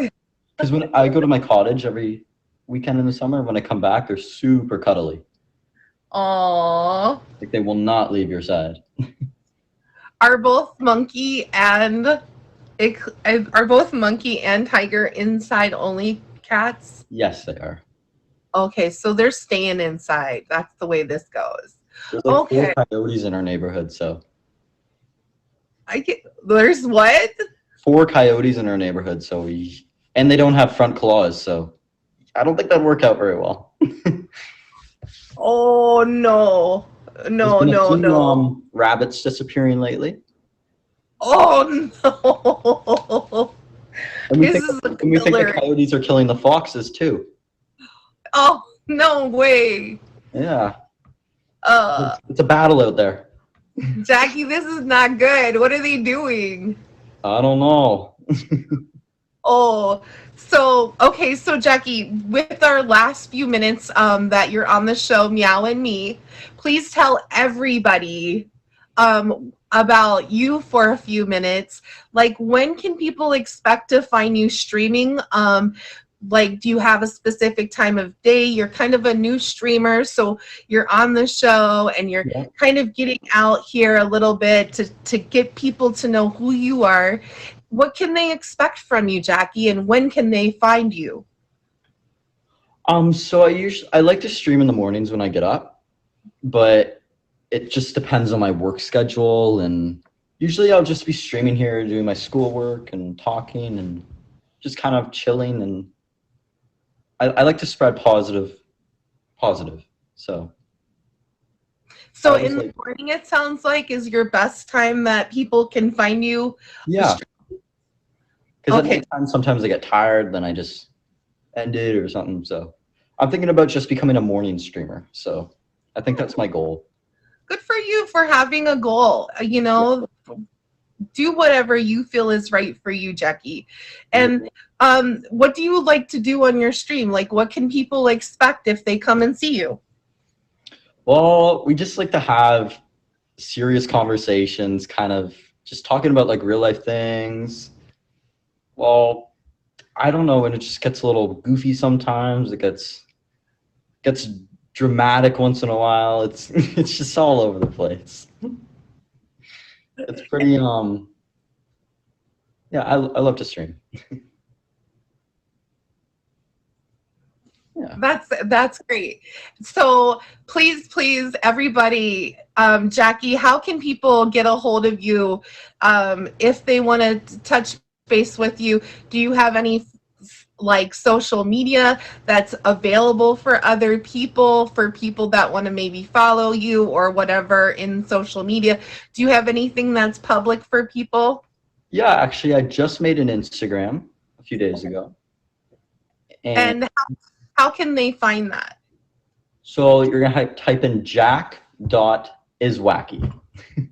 because when I go to my cottage every weekend in the summer, when I come back, they're super cuddly. Aww. Like they will not leave your side. Are both monkey and tiger inside only cats? Yes, they are. Okay, so they're staying inside. That's the way this goes. There's like 4 coyotes in our neighborhood, so. There's what? 4 coyotes in our neighborhood, so and they don't have front claws, so I don't think that'd work out very well. Oh no. No. Rabbits disappearing lately. Oh no. And we think the coyotes are killing the foxes too. Oh, no way. Yeah. It's a battle out there. Jackie, this is not good. What are they doing? I don't know. Oh, so Jackie, with our last few minutes that you're on the show, Meow and Me, please tell everybody about you for a few minutes. Like, when can people expect to find you streaming? Like, do you have a specific time of day? You're kind of a new streamer, so you're on the show and you're Yeah. kind of getting out here a little bit to get people to know who you are. What can they expect from you, Jackie, and when can they find you? So I like to stream in the mornings when I get up, but it just depends on my work schedule, and usually I'll just be streaming here doing my schoolwork and talking and just kind of chilling, and I like to spread positive. So So I was in the like, morning, it sounds like, is your best time that people can find you. yeah, because Okay. at nighttime sometimes I get tired, then I just end it or something. So I'm thinking about just becoming a morning streamer. So I think that's my goal. Good for you for having a goal. You know, do whatever you feel is right for you, Jackie. And what do you like to do on your stream? Like, what can people expect if they come and see you? Well, we just like to have serious conversations, kind of just talking about like real life things. Well, I don't know, when it just gets a little goofy sometimes. It gets dramatic once in a while. It's it's just all over the place. It's pretty yeah, I love to stream. Yeah. That's great. So please, everybody, Jackie, how can people get a hold of you if they want to touch base with you? Do you have any like social media that's available for other people, for people that want to maybe follow you or whatever in social media? Do you have anything that's public for people? Yeah, actually, I just made an Instagram a few days ago. And how can they find that? So you're gonna type in jack.iswacky.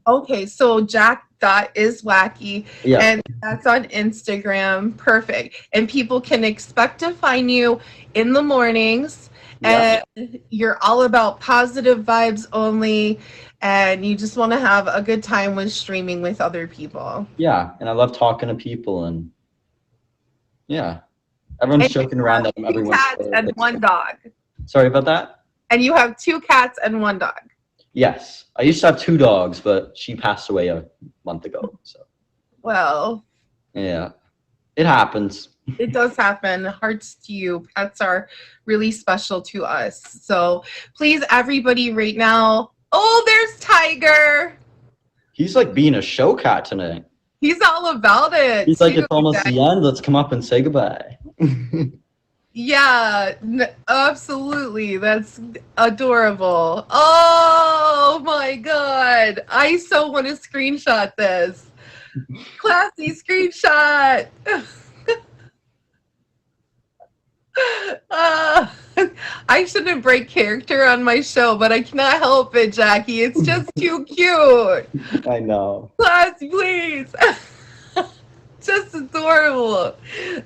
Okay, so jack.iswacky, Yeah. and that's on Instagram. Perfect. And people can expect to find you in the mornings. Yeah. And you're all about positive vibes only, and you just want to have a good time with streaming with other people. Yeah, and I love talking to people, and yeah, everyone's And joking around that I'm two everyone's cats favorite. and one dog. Sorry about that? And you have 2 cats and 1 dog. Yes, I used to have 2 dogs, but she passed away a month ago. So Well, yeah, it happens. it does happen. Hearts to you. Pets are really special to us. So please, everybody, right now. Oh, there's Tiger. He's like being a show cat tonight. He's all about it. He's like, too, it's almost Jackie. the end. Let's come up and say goodbye. Yeah, absolutely. That's adorable. Oh my God. I so want to screenshot this. Classy screenshot. I shouldn't break character on my show, but I cannot help it, Jackie. It's just too cute. I know. Classy, please. Just adorable.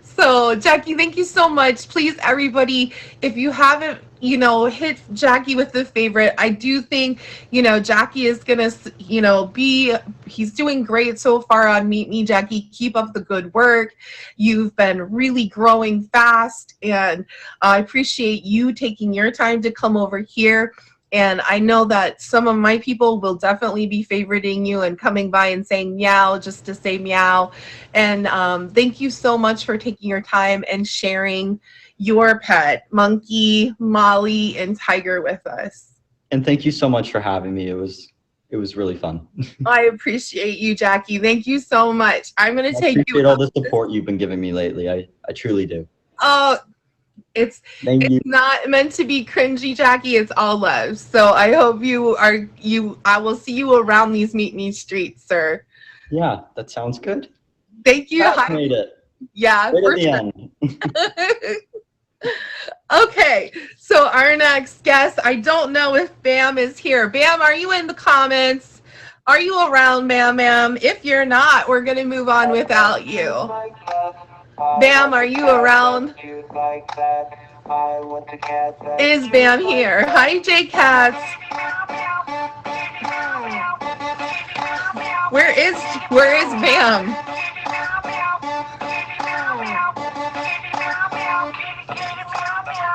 So, Jackie, thank you so much. Please, everybody, if you haven't, hit Jackie with the favorite. I do think, Jackie is going to, he's doing great so far on Meet Me, Jackie. Keep up the good work. You've been really growing fast, and I appreciate you taking your time to come over here. And I know that some of my people will definitely be favoriting you and coming by and saying meow just to say meow. And thank you so much for taking your time and sharing your pet, Monkey, Molly, and Tiger with us. And thank you so much for having me. It was really fun. I appreciate you, Jackie. Thank you so much. I'm going to take you. I appreciate all the support you've been giving me lately. I truly do. It's Thank you. not meant to be cringy, Jackie. It's all love. So I hope I will see you around these Meet Me streets, sir. Yeah, that sounds good. Thank you. That made it. Yeah, Right for at the sure. end. Okay, so our next guest, I don't know if Bam is here. Bam, are you in the comments? Are you around, Bam? If you're not, we're going to move on without you. Bam, are you around? Is Bam here? Hi, J Cats. Where is Bam?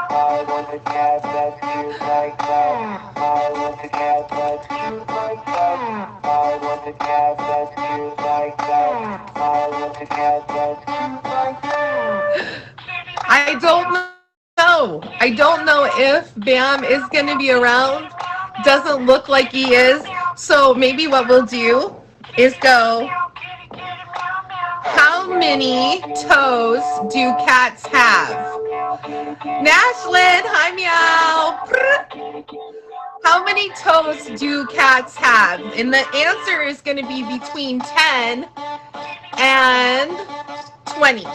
I want a cat that's cute like that. I want a cat that's cute like that. I want a cat that's cute like that. I want a cat that's cute like that. I don't know. I don't know if Bam is going to be around. Doesn't look like he is. So maybe what we'll do is go, how many toes do cats have? Nashlyn, hi meow. How many toes do cats have? And the answer is going to be between 10 and 20.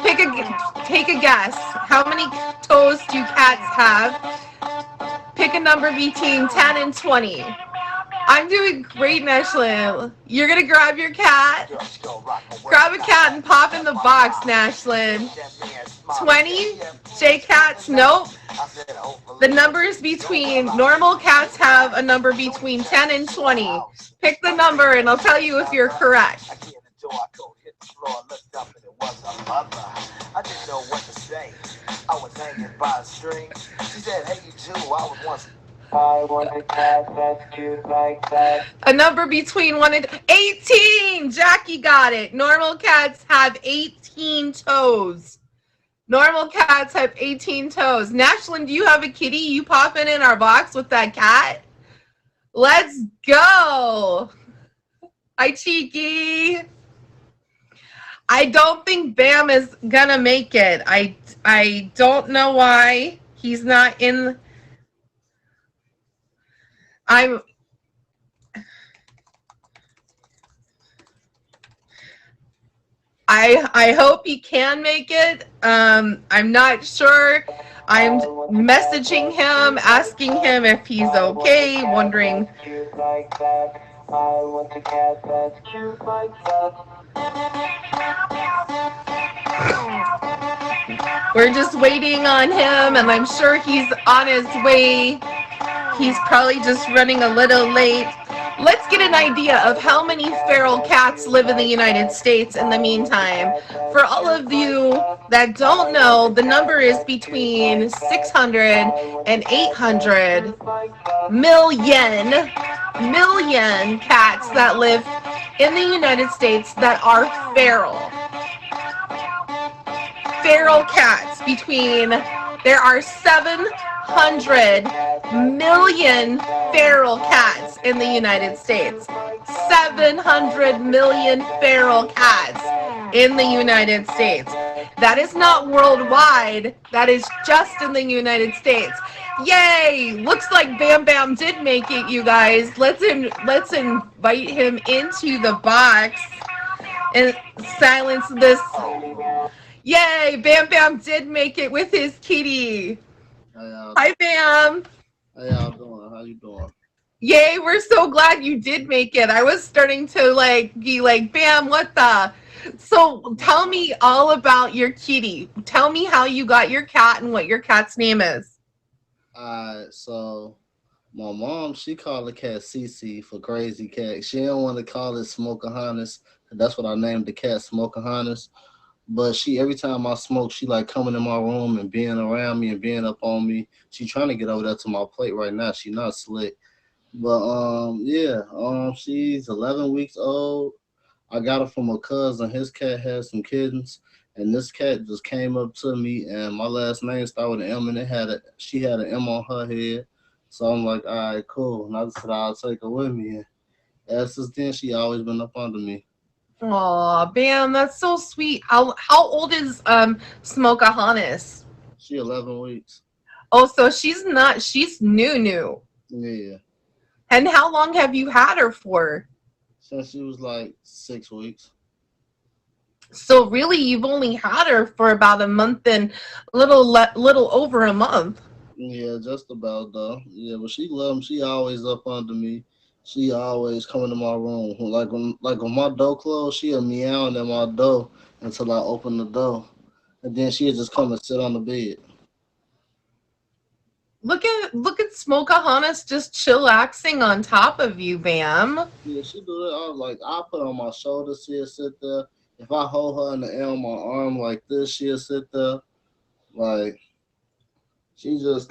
Take a guess. How many toes do cats have? Pick a number between 10 and 20. I'm doing great, Nashlyn. You're going to grab your cat. Grab a cat and pop in the box, Nashlyn. 20? J cats? Nope. The numbers between normal cats have a number between 10 and 20. Pick the number and I'll tell you if you're correct. I didn't know what to say. I was hanging by a string. She said, hey, you too. I was once. I want a cat that's cute like that. A number between 1 and 18. Jackie got it. Normal cats have 18 toes. Normal cats have 18 toes. Nashlyn, do you have a kitty? You popping in our box with that cat? Let's go. Hi, Cheeky. I don't think Bam is gonna make it. I don't know why he's not in. I hope he can make it. I'm not sure. I'm messaging him, asking him if he's okay, wondering. We're just waiting on him, and I'm sure he's on his way. He's probably just running a little late. Let's get an idea of how many feral cats live in the United States in the meantime. For all of you that don't know, the number is between 600 and 800 million cats that live in the United States that are feral. Feral cats there are 700 million feral cats in the United States. 700 million feral cats in the United States. That is not worldwide. That is just in the United States. Yay! Looks like Bam Bam did make it, you guys. Let's invite him into the box and silence this. Yay! Bam Bam did make it with his kitty. Hi, Bam. How y'all doing? How you doing? Yay, we're so glad you did make it. I was starting to be like, Bam, what the? So tell me all about your kitty. Tell me how you got your cat and what your cat's name is. So my mom, she called the cat Cece for Crazy Cat. She didn't want to call it Smokeahonis. That's what I named the cat, Smokeahonis. But every time I smoke, she like coming in my room and being around me and being up on me. She trying to get over there to my plate right now. She not slick. But she's 11 weeks old. I got her from a cousin. His cat had some kittens, and this cat just came up to me, and my last name started with an M, and she had an M on her head. So I'm like, all right, cool. And I just said I'll take her with me. And ever since then, she always been up under me. Aw, Bam, that's so sweet. How old is Smokeahonis? She 11 weeks. Oh, so she's new. Yeah. And how long have you had her for? Since she was like 6 weeks. So really, you've only had her for about a month and little over a month. Yeah, just about though. Yeah, but she loves me. She always up under me. She always coming to my room. Like when my door closed, she'll meow at my door until I open the door. And then she'll just come and sit on the bed. Look at Smokeahonis just chillaxing on top of you, Bam. Yeah, she do it. I was like, I put her on my shoulder, she'll sit there. If I hold her in the air on my arm like this, she'll sit there. Like she just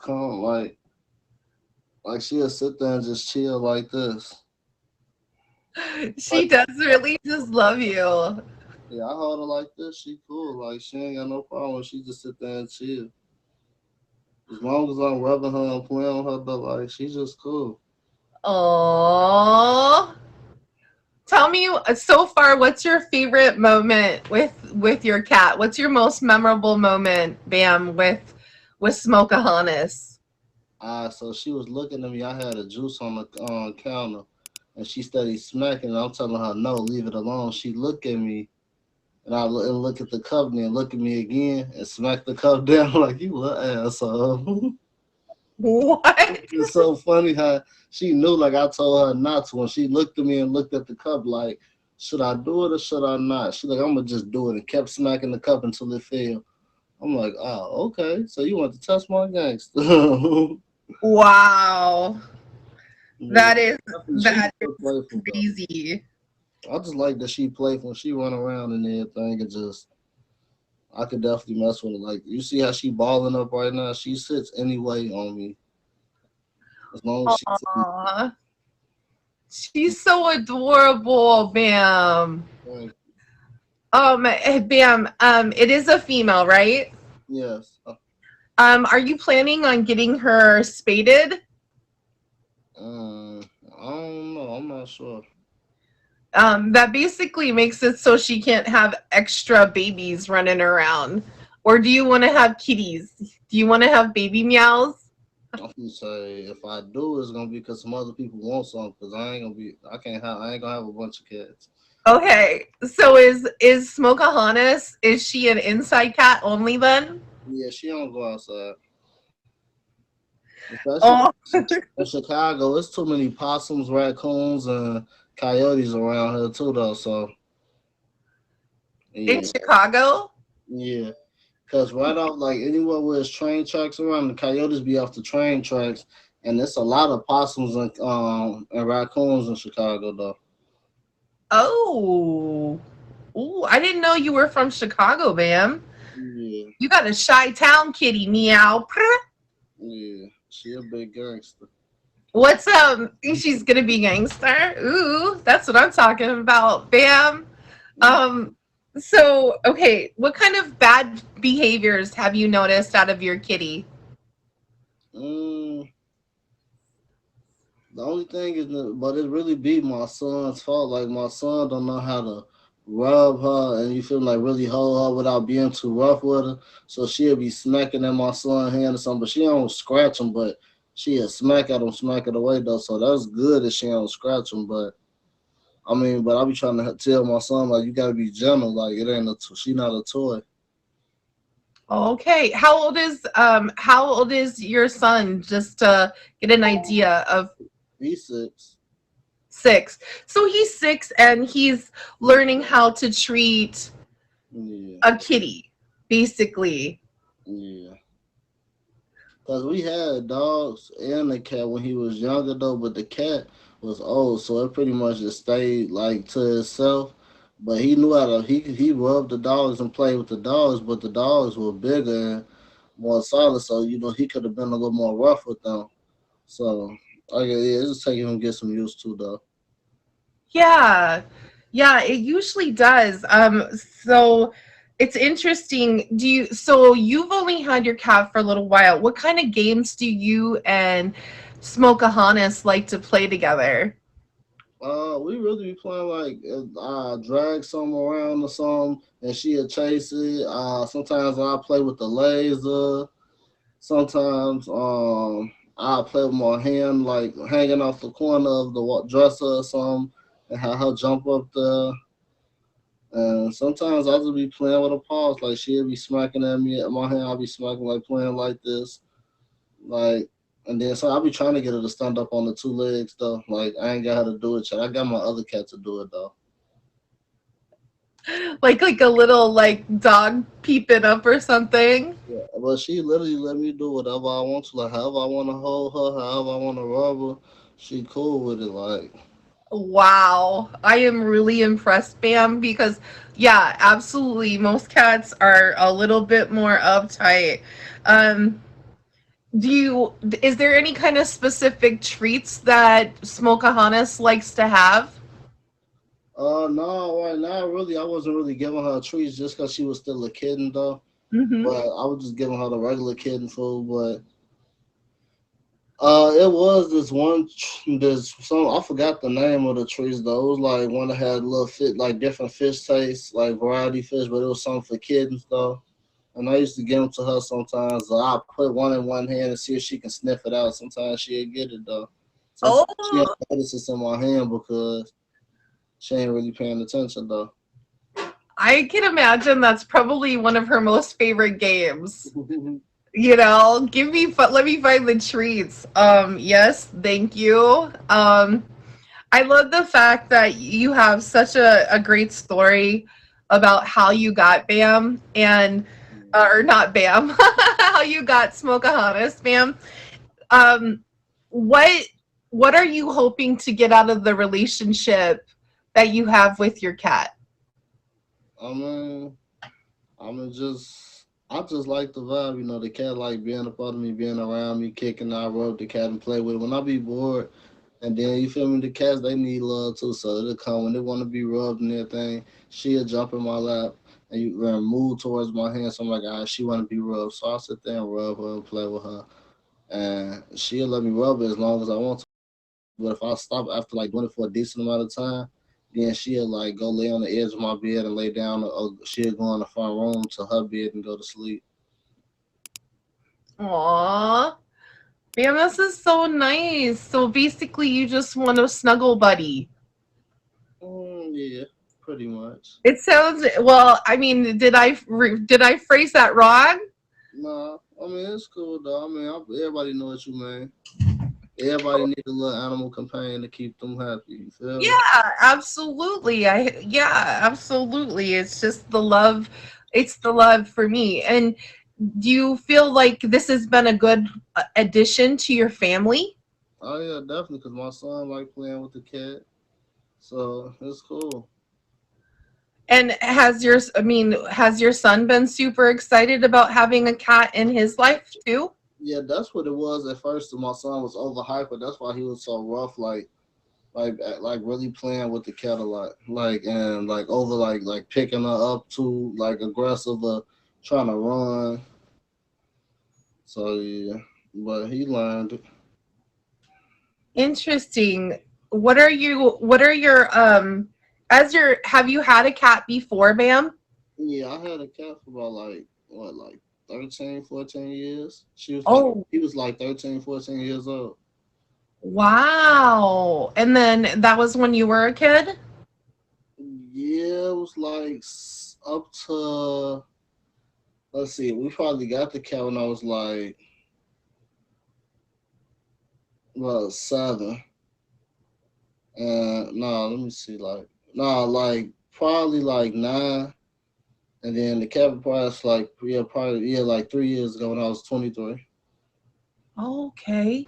come like she'll sit there and just chill like this. She Like does really just love you. yeah, I hold her like this. She cool. Like she ain't got no problem. She just sit there and chill. As long as I'm rubbing her and playing on her, but like she's just cool. Oh, tell me so far, what's your favorite moment with your cat? What's your most memorable moment, Bam, with Smokeahonis? So she was looking at me. I had a juice on the counter, and she started smacking. And I'm telling her, no, leave it alone. She looked at me, and I look at the cup, and then look at me again, and smack the cup down like you little asshole. What? It's so funny how she knew, like I told her not to. When she looked at me and looked at the cup, like, should I do it or should I not? She like, I'm gonna just do it, and kept smacking the cup until it fell. I'm like, oh, okay. So you want to test my gangster? Wow. Yeah, That is she's that is so playful, though. crazy. I just like that she playful. She run around and everything, and just I could definitely mess with her. Like you see how she balling up right now. She sits anyway on me as long as she's Aw. She's so adorable, Bam. like, Bam, it is a female, right? yes. Are you planning on getting her spaded? I don't know. I'm not sure. That basically makes it so she can't have extra babies running around. Or do you want to have kitties? Do you want to have baby meows? I'm gonna say if I do, it's gonna be because some other people want some. Because I ain't gonna have a bunch of cats. Okay, so is Smokeahonis, is she an inside cat only then? Yeah, she don't go outside. Especially Oh, in Chicago, it's too many possums, raccoons, and coyotes around here too, though. So in yeah, Chicago? yeah. Cause right off like anywhere where there's train tracks around, the coyotes be off the train tracks, and it's a lot of possums and raccoons in Chicago though. Oh. Ooh, I didn't know you were from Chicago, Bam. Yeah, You got a Chi-Town kitty, meow. yeah. She a big gangster. What's she's gonna be gangster. Ooh, that's what I'm talking about. Bam. Um so okay, what kind of bad behaviors have you noticed out of your kitty? Mm, the only thing is, but it really be my son's fault. Like my son don't know how to rub her, and you feel like really hold her without being too rough with her. So she'll be smacking at my son's hand or something, but she don't scratch him. But she'll smack at him, smack it away though. So that's good that she don't scratch him. But I mean, but I be trying to tell my son like you gotta be gentle. Like it ain't she not a toy. Okay. How old is your son, just to get an idea of He's 6. 6? So he's 6 and he's learning how to treat Yeah, a kitty, basically. yeah. Cause we had dogs and a cat when he was younger though, but the cat was old, so it pretty much just stayed like to itself. But he knew how to he rubbed the dogs and played with the dogs, but the dogs were bigger and more solid, so he could have been a little more rough with them. So yeah, it's just taking him to get some used to though. Yeah. Yeah, it usually does. So it's interesting. So you've only had your cat for a little while. What kind of games do you and Smokeahonis like to play together? We really be playing like drag some around or something, and she'll chase it. Sometimes I play with the laser. Sometimes I play with my hand like hanging off the corner of the dresser or something, and have her jump up there. And sometimes I'll just be playing with her paws, like she'll be smacking at me at my hand. I'll be smacking like playing like this, like. And then so I'll be trying to get her to stand up on the 2 legs though. Like I ain't got her to do it yet. I got my other cat to do it though. like a little like dog peeping up or something. Yeah, but she literally let me do whatever I want to, like however I want to hold her, however I want to rub her. She cool with it, like. Wow, I am really impressed, Bam, because yeah, absolutely. Most cats are a little bit more uptight. Um, do you is there any kind of specific treats that Smokeahannes likes to have? No, right now, really, I wasn't really giving her treats just because she was still a kitten, though. Mm-hmm. But I was just giving her the regular kitten food. But it was this one, this some I forgot the name of the treats though. It was like one that had little fit, like different fish tastes, like variety fish, but it was something for kittens though. And I used to give them to her sometimes. So I put one in one hand and see if she can sniff it out. Sometimes she'll get it though. Sometimes she don't Oh, notice it's in my hand because she ain't really paying attention though. I can imagine that's probably one of her most favorite games. You know, let me find the treats. Yes, thank you. I love the fact that you have such a great story about how you got Bam and or not Bam, how you got Smokeahannes, Bam. Um, what what are you hoping to get out of the relationship that you have with your cat? I mean, I just like the vibe. You know, the cat like being a part of me, being around me, kicking. I rub the cat and play with it. When I be bored, and then you feel me, the cats they need love too. So it'll come when they want to be rubbed and everything. She'll jump in my lap and you move towards my hand. So I'm like, ah, she want to be rubbed. So I'll sit there and rub her and play with her, and she'll let me rub it as long as I want to. But if I stop after like doing it for a decent amount of time, then she'll like go lay on the edge of my bed and lay down, or she'll go in the front room to her bed and go to sleep. Aw, Bam, this is so nice. So basically, you just want a snuggle buddy. Yeah, pretty much. It sounds well. I mean, did I phrase that wrong? Nah, I mean it's cool though. I mean everybody know what you mean. Everybody need a little animal companion to keep them happy. You feel me? Yeah, absolutely. Yeah, absolutely. It's just the love. It's the love for me. And do you feel like this has been a good addition to your family? Oh yeah, definitely. Cause my son like playing with the cat, so it's cool. And has your son been super excited about having a cat in his life too? Yeah, that's what it was at first. My son was overhyped, that's why he was so rough. Like really playing with the cat a lot, like and like over like picking her up too, like aggressive, trying to run. So yeah, but he learned. Interesting. What are your as your have you had a cat before, ma'am? Yeah, I had a cat for about like what, like 13, 14 years. Oh, He was like 13, 14 years old. wow. And then that was when you were a kid? Yeah, it was like up to, let's see, we probably got the cat when I was like, well, 7. And no, let me see, like, no, like probably like 9. And then the cat was like, yeah, probably, yeah, like 3 years ago when I was 23. Okay.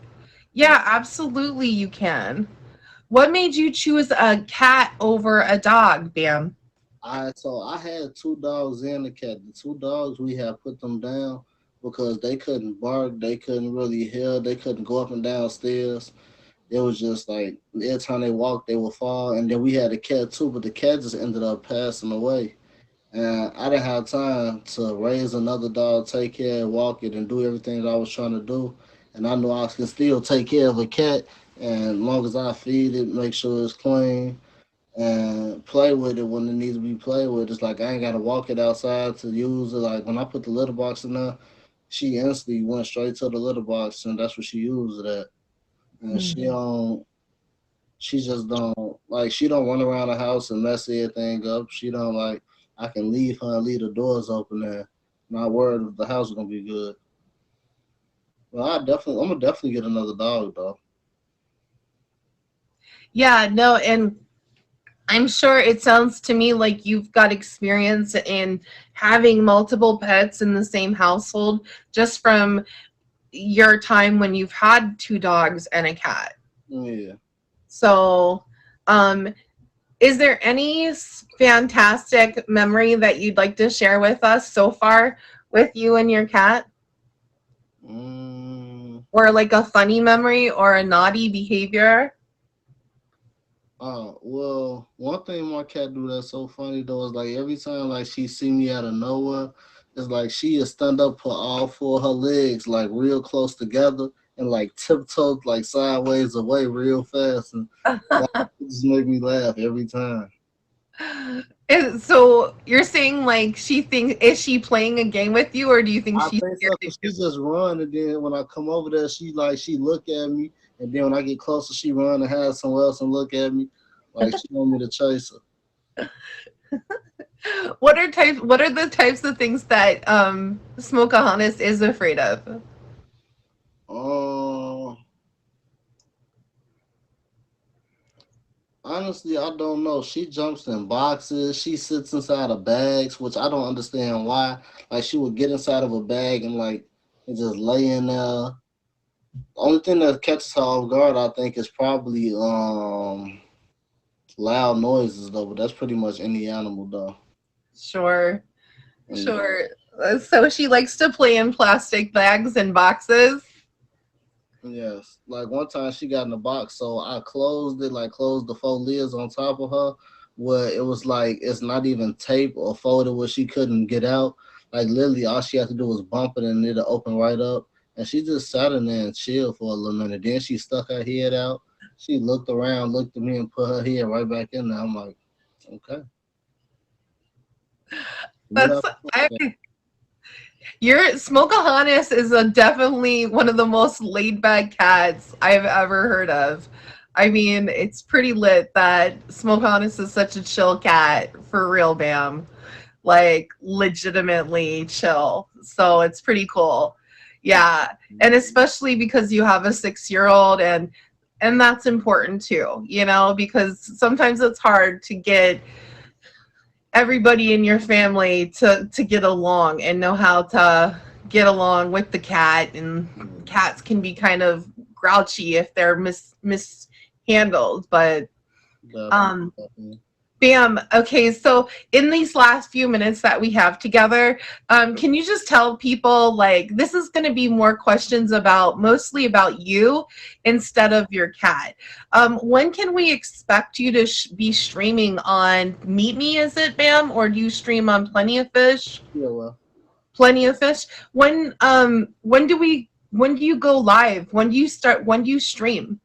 Yeah, absolutely you can. What made you choose a cat over a dog, Bam? I had 2 dogs and a cat. The 2 dogs we had put them down because they couldn't bark, they couldn't really hear, they couldn't go up and down stairs. It was just like every time they walked, they would fall. And then we had a cat too, but the cat just ended up passing away. And I didn't have time to raise another dog, take care, walk it, and do everything that I was trying to do. And I know I can still take care of a cat, and as long as I feed it, make sure it's clean, and play with it when it needs to be played with. It's like I ain't gotta walk it outside to use it. Like when I put the litter box in there, she instantly went straight to the litter box, and that's what she used it at. And she just don't like, she don't run around the house and mess everything up. She don't like, I can leave her and leave the doors open there. Not worried if the house is gonna be good. Well, I'm gonna definitely get another dog though. Yeah, no, and I'm sure it sounds to me like you've got experience in having multiple pets in the same household just from your time when you've had 2 dogs and a cat. Yeah. So, um, is there any fantastic memory that you'd like to share with us so far with you and your cat? Or like a funny memory or a naughty behavior? Well, one thing my cat do that's so funny though is like every time like she see me out of nowhere, it's like she is stand up, put all 4 of her legs like real close together and like tiptoe like sideways away real fast, and that just make me laugh every time. So you're saying like she thinks, is she playing a game with you, or do you think I she's think scared so, of 'cause you? she just run, and then when I come over there, she look at me, and then when I get closer, she run and have somewhere else and look at me, like she want me to chase her. What are the types of things that Smokeahontas is afraid of? Um, Honestly, I don't know. She jumps in boxes. She sits inside of bags, which I don't understand why. Like she would get inside of a bag and like and just lay in there. The only thing that catches her off guard, I think, is probably loud noises though. But that's pretty much any animal though. Sure, And sure. So she likes to play in plastic bags and boxes. yes, like one time she got in the box, so I closed it, like closed the 4 lids on top of her, where it was like it's not even tape or folded where she couldn't get out. Like literally, all she had to do was bump it and it'll open right up. And she just sat in there and chilled for a little minute. Then she stuck her head out. She looked around, looked at me, and put her head right back in there. I'm like, okay, you That's have I, your Smokeahontas is a definitely one of the most laid back cats I've ever heard of. I mean, it's pretty lit that Smokeahontas is such a chill cat for real, Bam. Like legitimately chill. So it's pretty cool. Yeah. And especially because you have a 6-year-old, and that's important too, because sometimes it's hard to get everybody in your family to get along and know how to get along with the cat, and cats can be kind of grouchy if they're mishandled, but um definitely. Bam. Okay, so in these last few minutes that we have together, can you just tell people, like, this is going to be more questions mostly about you instead of your cat. When can we expect you to be streaming on Meet Me? Is it, Bam, or do you stream on Plenty of Fish? Yeah, well, Plenty of Fish. When do you go live? When do you start? When do you stream?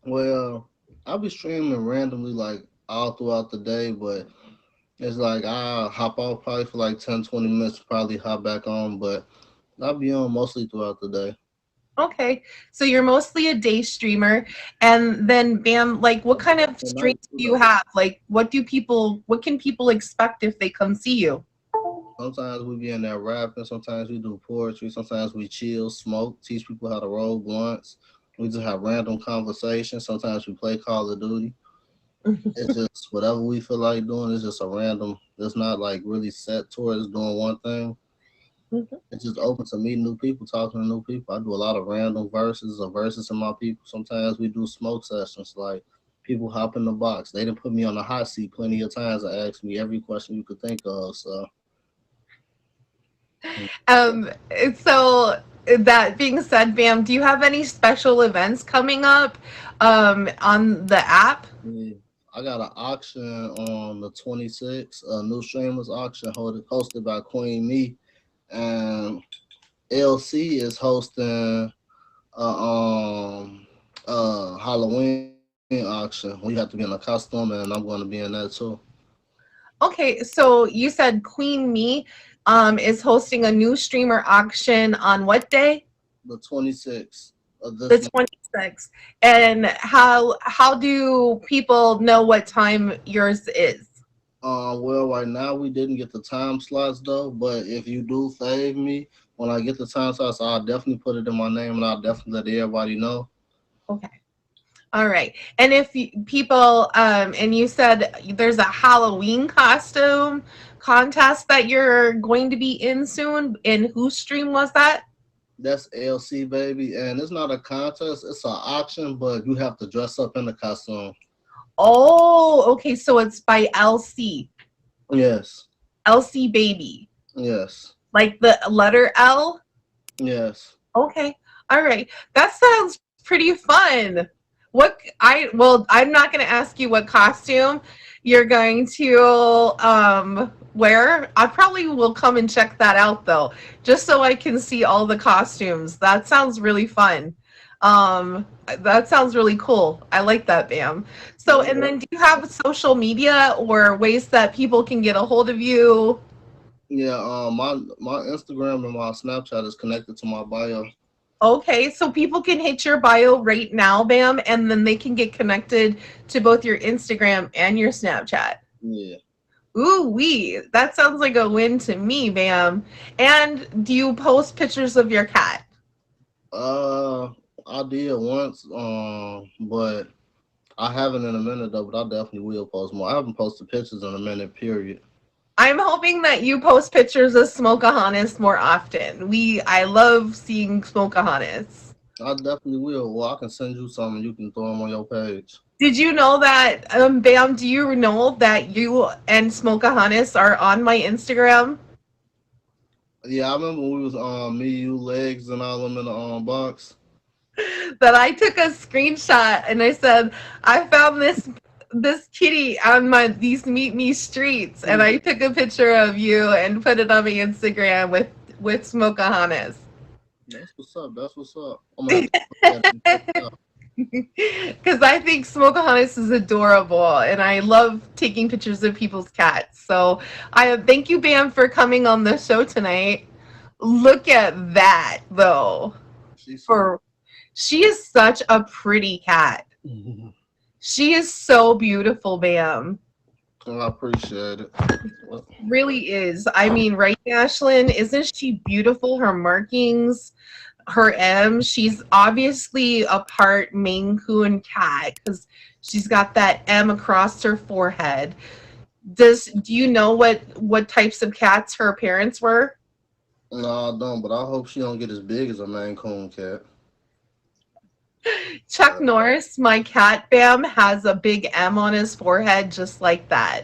well, I'll be streaming randomly like all throughout the day, but it's like I'll hop off probably for like 10, 20 minutes, probably hop back on, but I'll be on mostly throughout the day. Okay, so you're mostly a day streamer, and then Bam, like, what kind of At night streams too, do you though. have? Like, what can people expect if they come see you? Sometimes we be in there rapping, sometimes we do poetry, sometimes we chill, smoke, teach people how to roll blunts. We just have random conversations. Sometimes we play Call of Duty. It's just whatever we feel like doing. It's just a random. It's not like really set towards doing one thing. It's just open to meeting new people, talking to new people. I do a lot of random verses or verses in my people. Sometimes we do smoke sessions, like people hop in the box. They didn't put me on the hot seat plenty of times and ask me every question you could think of. So Um, so that being said, Bam, do you have any special events coming up on the app? yeah, I got an auction on the 26th, a new streamers auction hosted by Queen Me, and LC is hosting a Halloween auction. We have to be in a costume, and I'm going to be in that too. Okay, so you said Queen Me is hosting a new streamer auction on what day? The 26th of The this month. 26th. And how do people know what time yours is? Well, right now we didn't get the time slots though, but if you do fave me, when I get the time slots, I'll definitely put it in my name and I'll definitely let everybody know. Okay. All right. And if people, and you said there's a Halloween costume contest that you're going to be in soon. In whose stream was that? That's LC baby, and it's not a contest; it's an auction. But you have to dress up in the costume. Oh, okay. So it's by LC. Yes, LC baby. yes, Like the letter L? yes. Okay. All right. That sounds pretty fun. I'm not going to ask you what costume you're going to wear. I probably will come and check that out though, just so I can see all the costumes. That sounds really fun. That sounds really cool. I like that, Bam. So, and then do you have social media or ways that people can get a hold of you? Yeah. My Instagram and my Snapchat is connected to my bio. Okay, so people can hit your bio right now, Bam, and then they can get connected to both your Instagram and your Snapchat. Yeah. Ooh wee, that sounds like a win to me, Bam. And do you post pictures of your cat? I did once, but I haven't in a minute though. But I definitely will post more. I haven't posted pictures in a minute. Period. I'm hoping that you post pictures of Smokeahonis more often. I love seeing Smokeahonis. I definitely will. Well, I can send you some and you can throw them on your page. Did you know that, Bam, do you know that you and Smokeahonis are on my Instagram? Yeah, I remember when we was me, you, legs, and all them in the box. That I took a screenshot and I said, I found this kitty on these Meet Me streets, and I took a picture of you and put it on my Instagram with Smokeahonis. That's what's up. That's what's up. I'm gonna have to look at it. Because I think Smokeahonis is adorable, and I love taking pictures of people's cats. So I thank you, Bam, for coming on the show tonight. Look at that, though. She is such a pretty cat. She is so beautiful, Bam. Well, I appreciate it. Really is. I mean, right, Ashlyn? Isn't she beautiful? Her markings, her M. She's obviously a part Maine Coon cat because she's got that M across her forehead. Do you know what types of cats her parents were? No, I don't. But I hope she don't get as big as a Maine Coon cat. Chuck Norris, my cat, Bam, has a big M on his forehead just like that.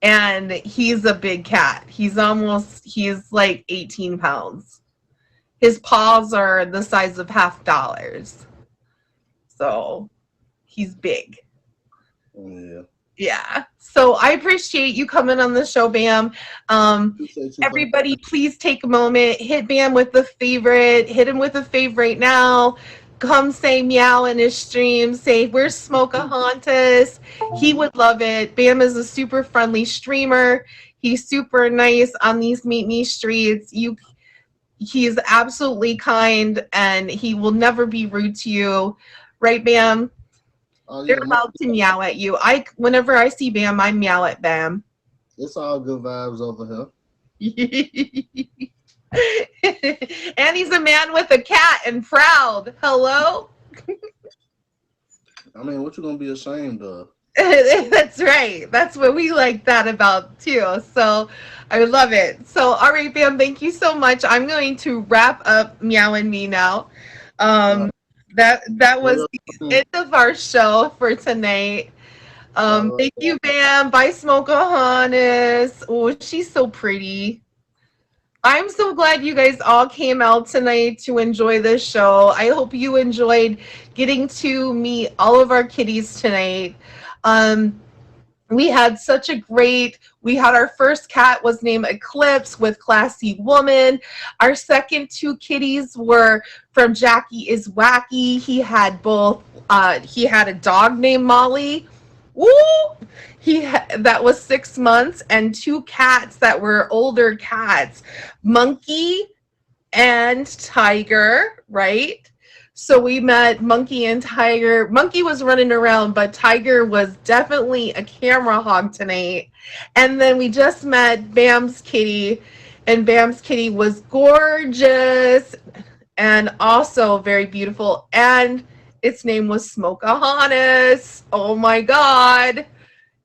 And he's a big cat. He's like 18 pounds. His paws are the size of $50. So he's big. Yeah. Yeah. So I appreciate you coming on the show, Bam. Everybody, please take a moment. Hit Bam with the favorite. Hit him with a favorite now. Come say meow in his stream. Say, where's Smokeahonis? He would love it. Bam is a super friendly streamer. He's super nice on these Meet Me streets. He's absolutely kind, and he will never be rude to you. Right, Bam? They're about to meow at you. Whenever I see Bam, I meow at Bam. It's all good vibes over here. And he's a man with a cat and proud. Hello? I mean, what you gonna be ashamed of? That's right. That's what we like that about too. So I love it. So all right, Bam, thank you so much. I'm going to wrap up Meow and Me now. That was the end of our show for tonight. Thank you, Bam. Bye, Smokeahonis. Oh, she's so pretty. I'm so glad you guys all came out tonight to enjoy this show. I hope you enjoyed getting to meet all of our kitties tonight. We had our first cat was named Eclipse with Classy Woman. Our second two kitties were from Jackie is Wacky. He had a dog named Molly. Woo! That was 6 months, and two cats that were older cats, Monkey and Tiger, right? So we met Monkey and Tiger. Monkey was running around, but Tiger was definitely a camera hog tonight. And then we just met Bam's kitty, and Bam's kitty was gorgeous and also very beautiful. And its name was Smokeahannes. Oh my God.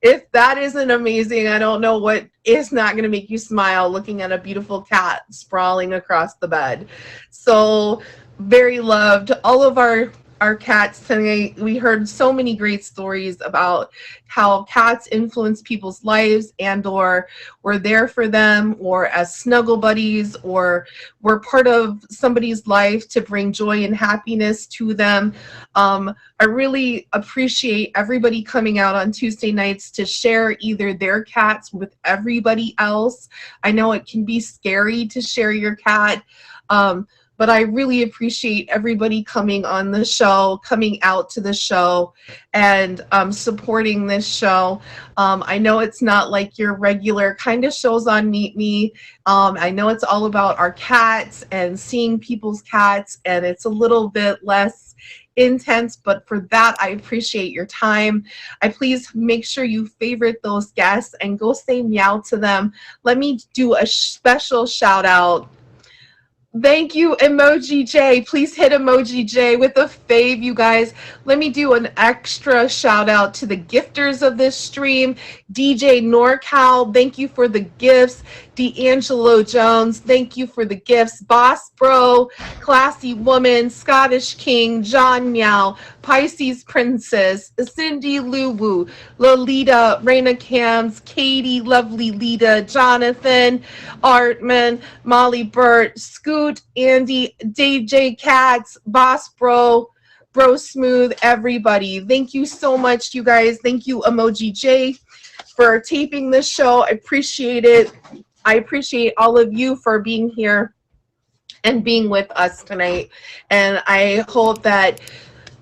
If that isn't amazing, I don't know what is not going to make you smile looking at a beautiful cat sprawling across the bed. So very loved. All of our cats tonight. We heard so many great stories about how cats influence people's lives and or were there for them or as snuggle buddies or were part of somebody's life to bring joy and happiness to them. I really appreciate everybody coming out on Tuesday nights to share either their cats with everybody else. I know it can be scary to share your cat, but I really appreciate everybody coming on the show, coming out to the show, and supporting this show. I know it's not like your regular kind of shows on Meet Me. I know it's all about our cats and seeing people's cats, and it's a little bit less intense, but for that I appreciate your time. Please make sure you favorite those guests and go say meow to them. Let me do a special shout out. Thank you, Emoji J. Please hit Emoji J with a fave, you guys. Let me do an extra shout out to the gifters of this stream. DJ NorCal, thank you for the gifts. D'Angelo Jones, thank you for the gifts. Boss Bro, Classy Woman, Scottish King, John Meow, Pisces Princess, Cindy Luwu, Lolita, Raina Cams, Katie, Lovely Lita, Jonathan, Artman, Molly Burt, Scoot, Andy, DJ Cats, Boss Bro, Bro Smooth, everybody. Thank you so much, you guys. Thank you, Emoji J, for taping this show. I appreciate it. I appreciate all of you for being here and being with us tonight. And I hope that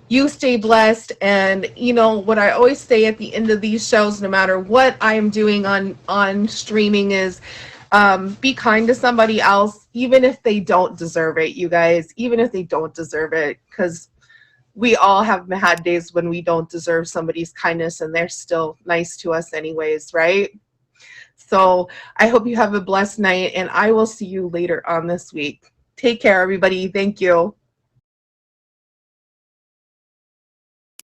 you stay blessed. And you know what I always say at the end of these shows, no matter what I am doing on streaming, is be kind to somebody else, even if they don't deserve it, you guys, even if they don't deserve it, because we all have had days when we don't deserve somebody's kindness and they're still nice to us anyways, right? So I hope you have a blessed night, and I will see you later on this week. Take care, everybody. Thank you.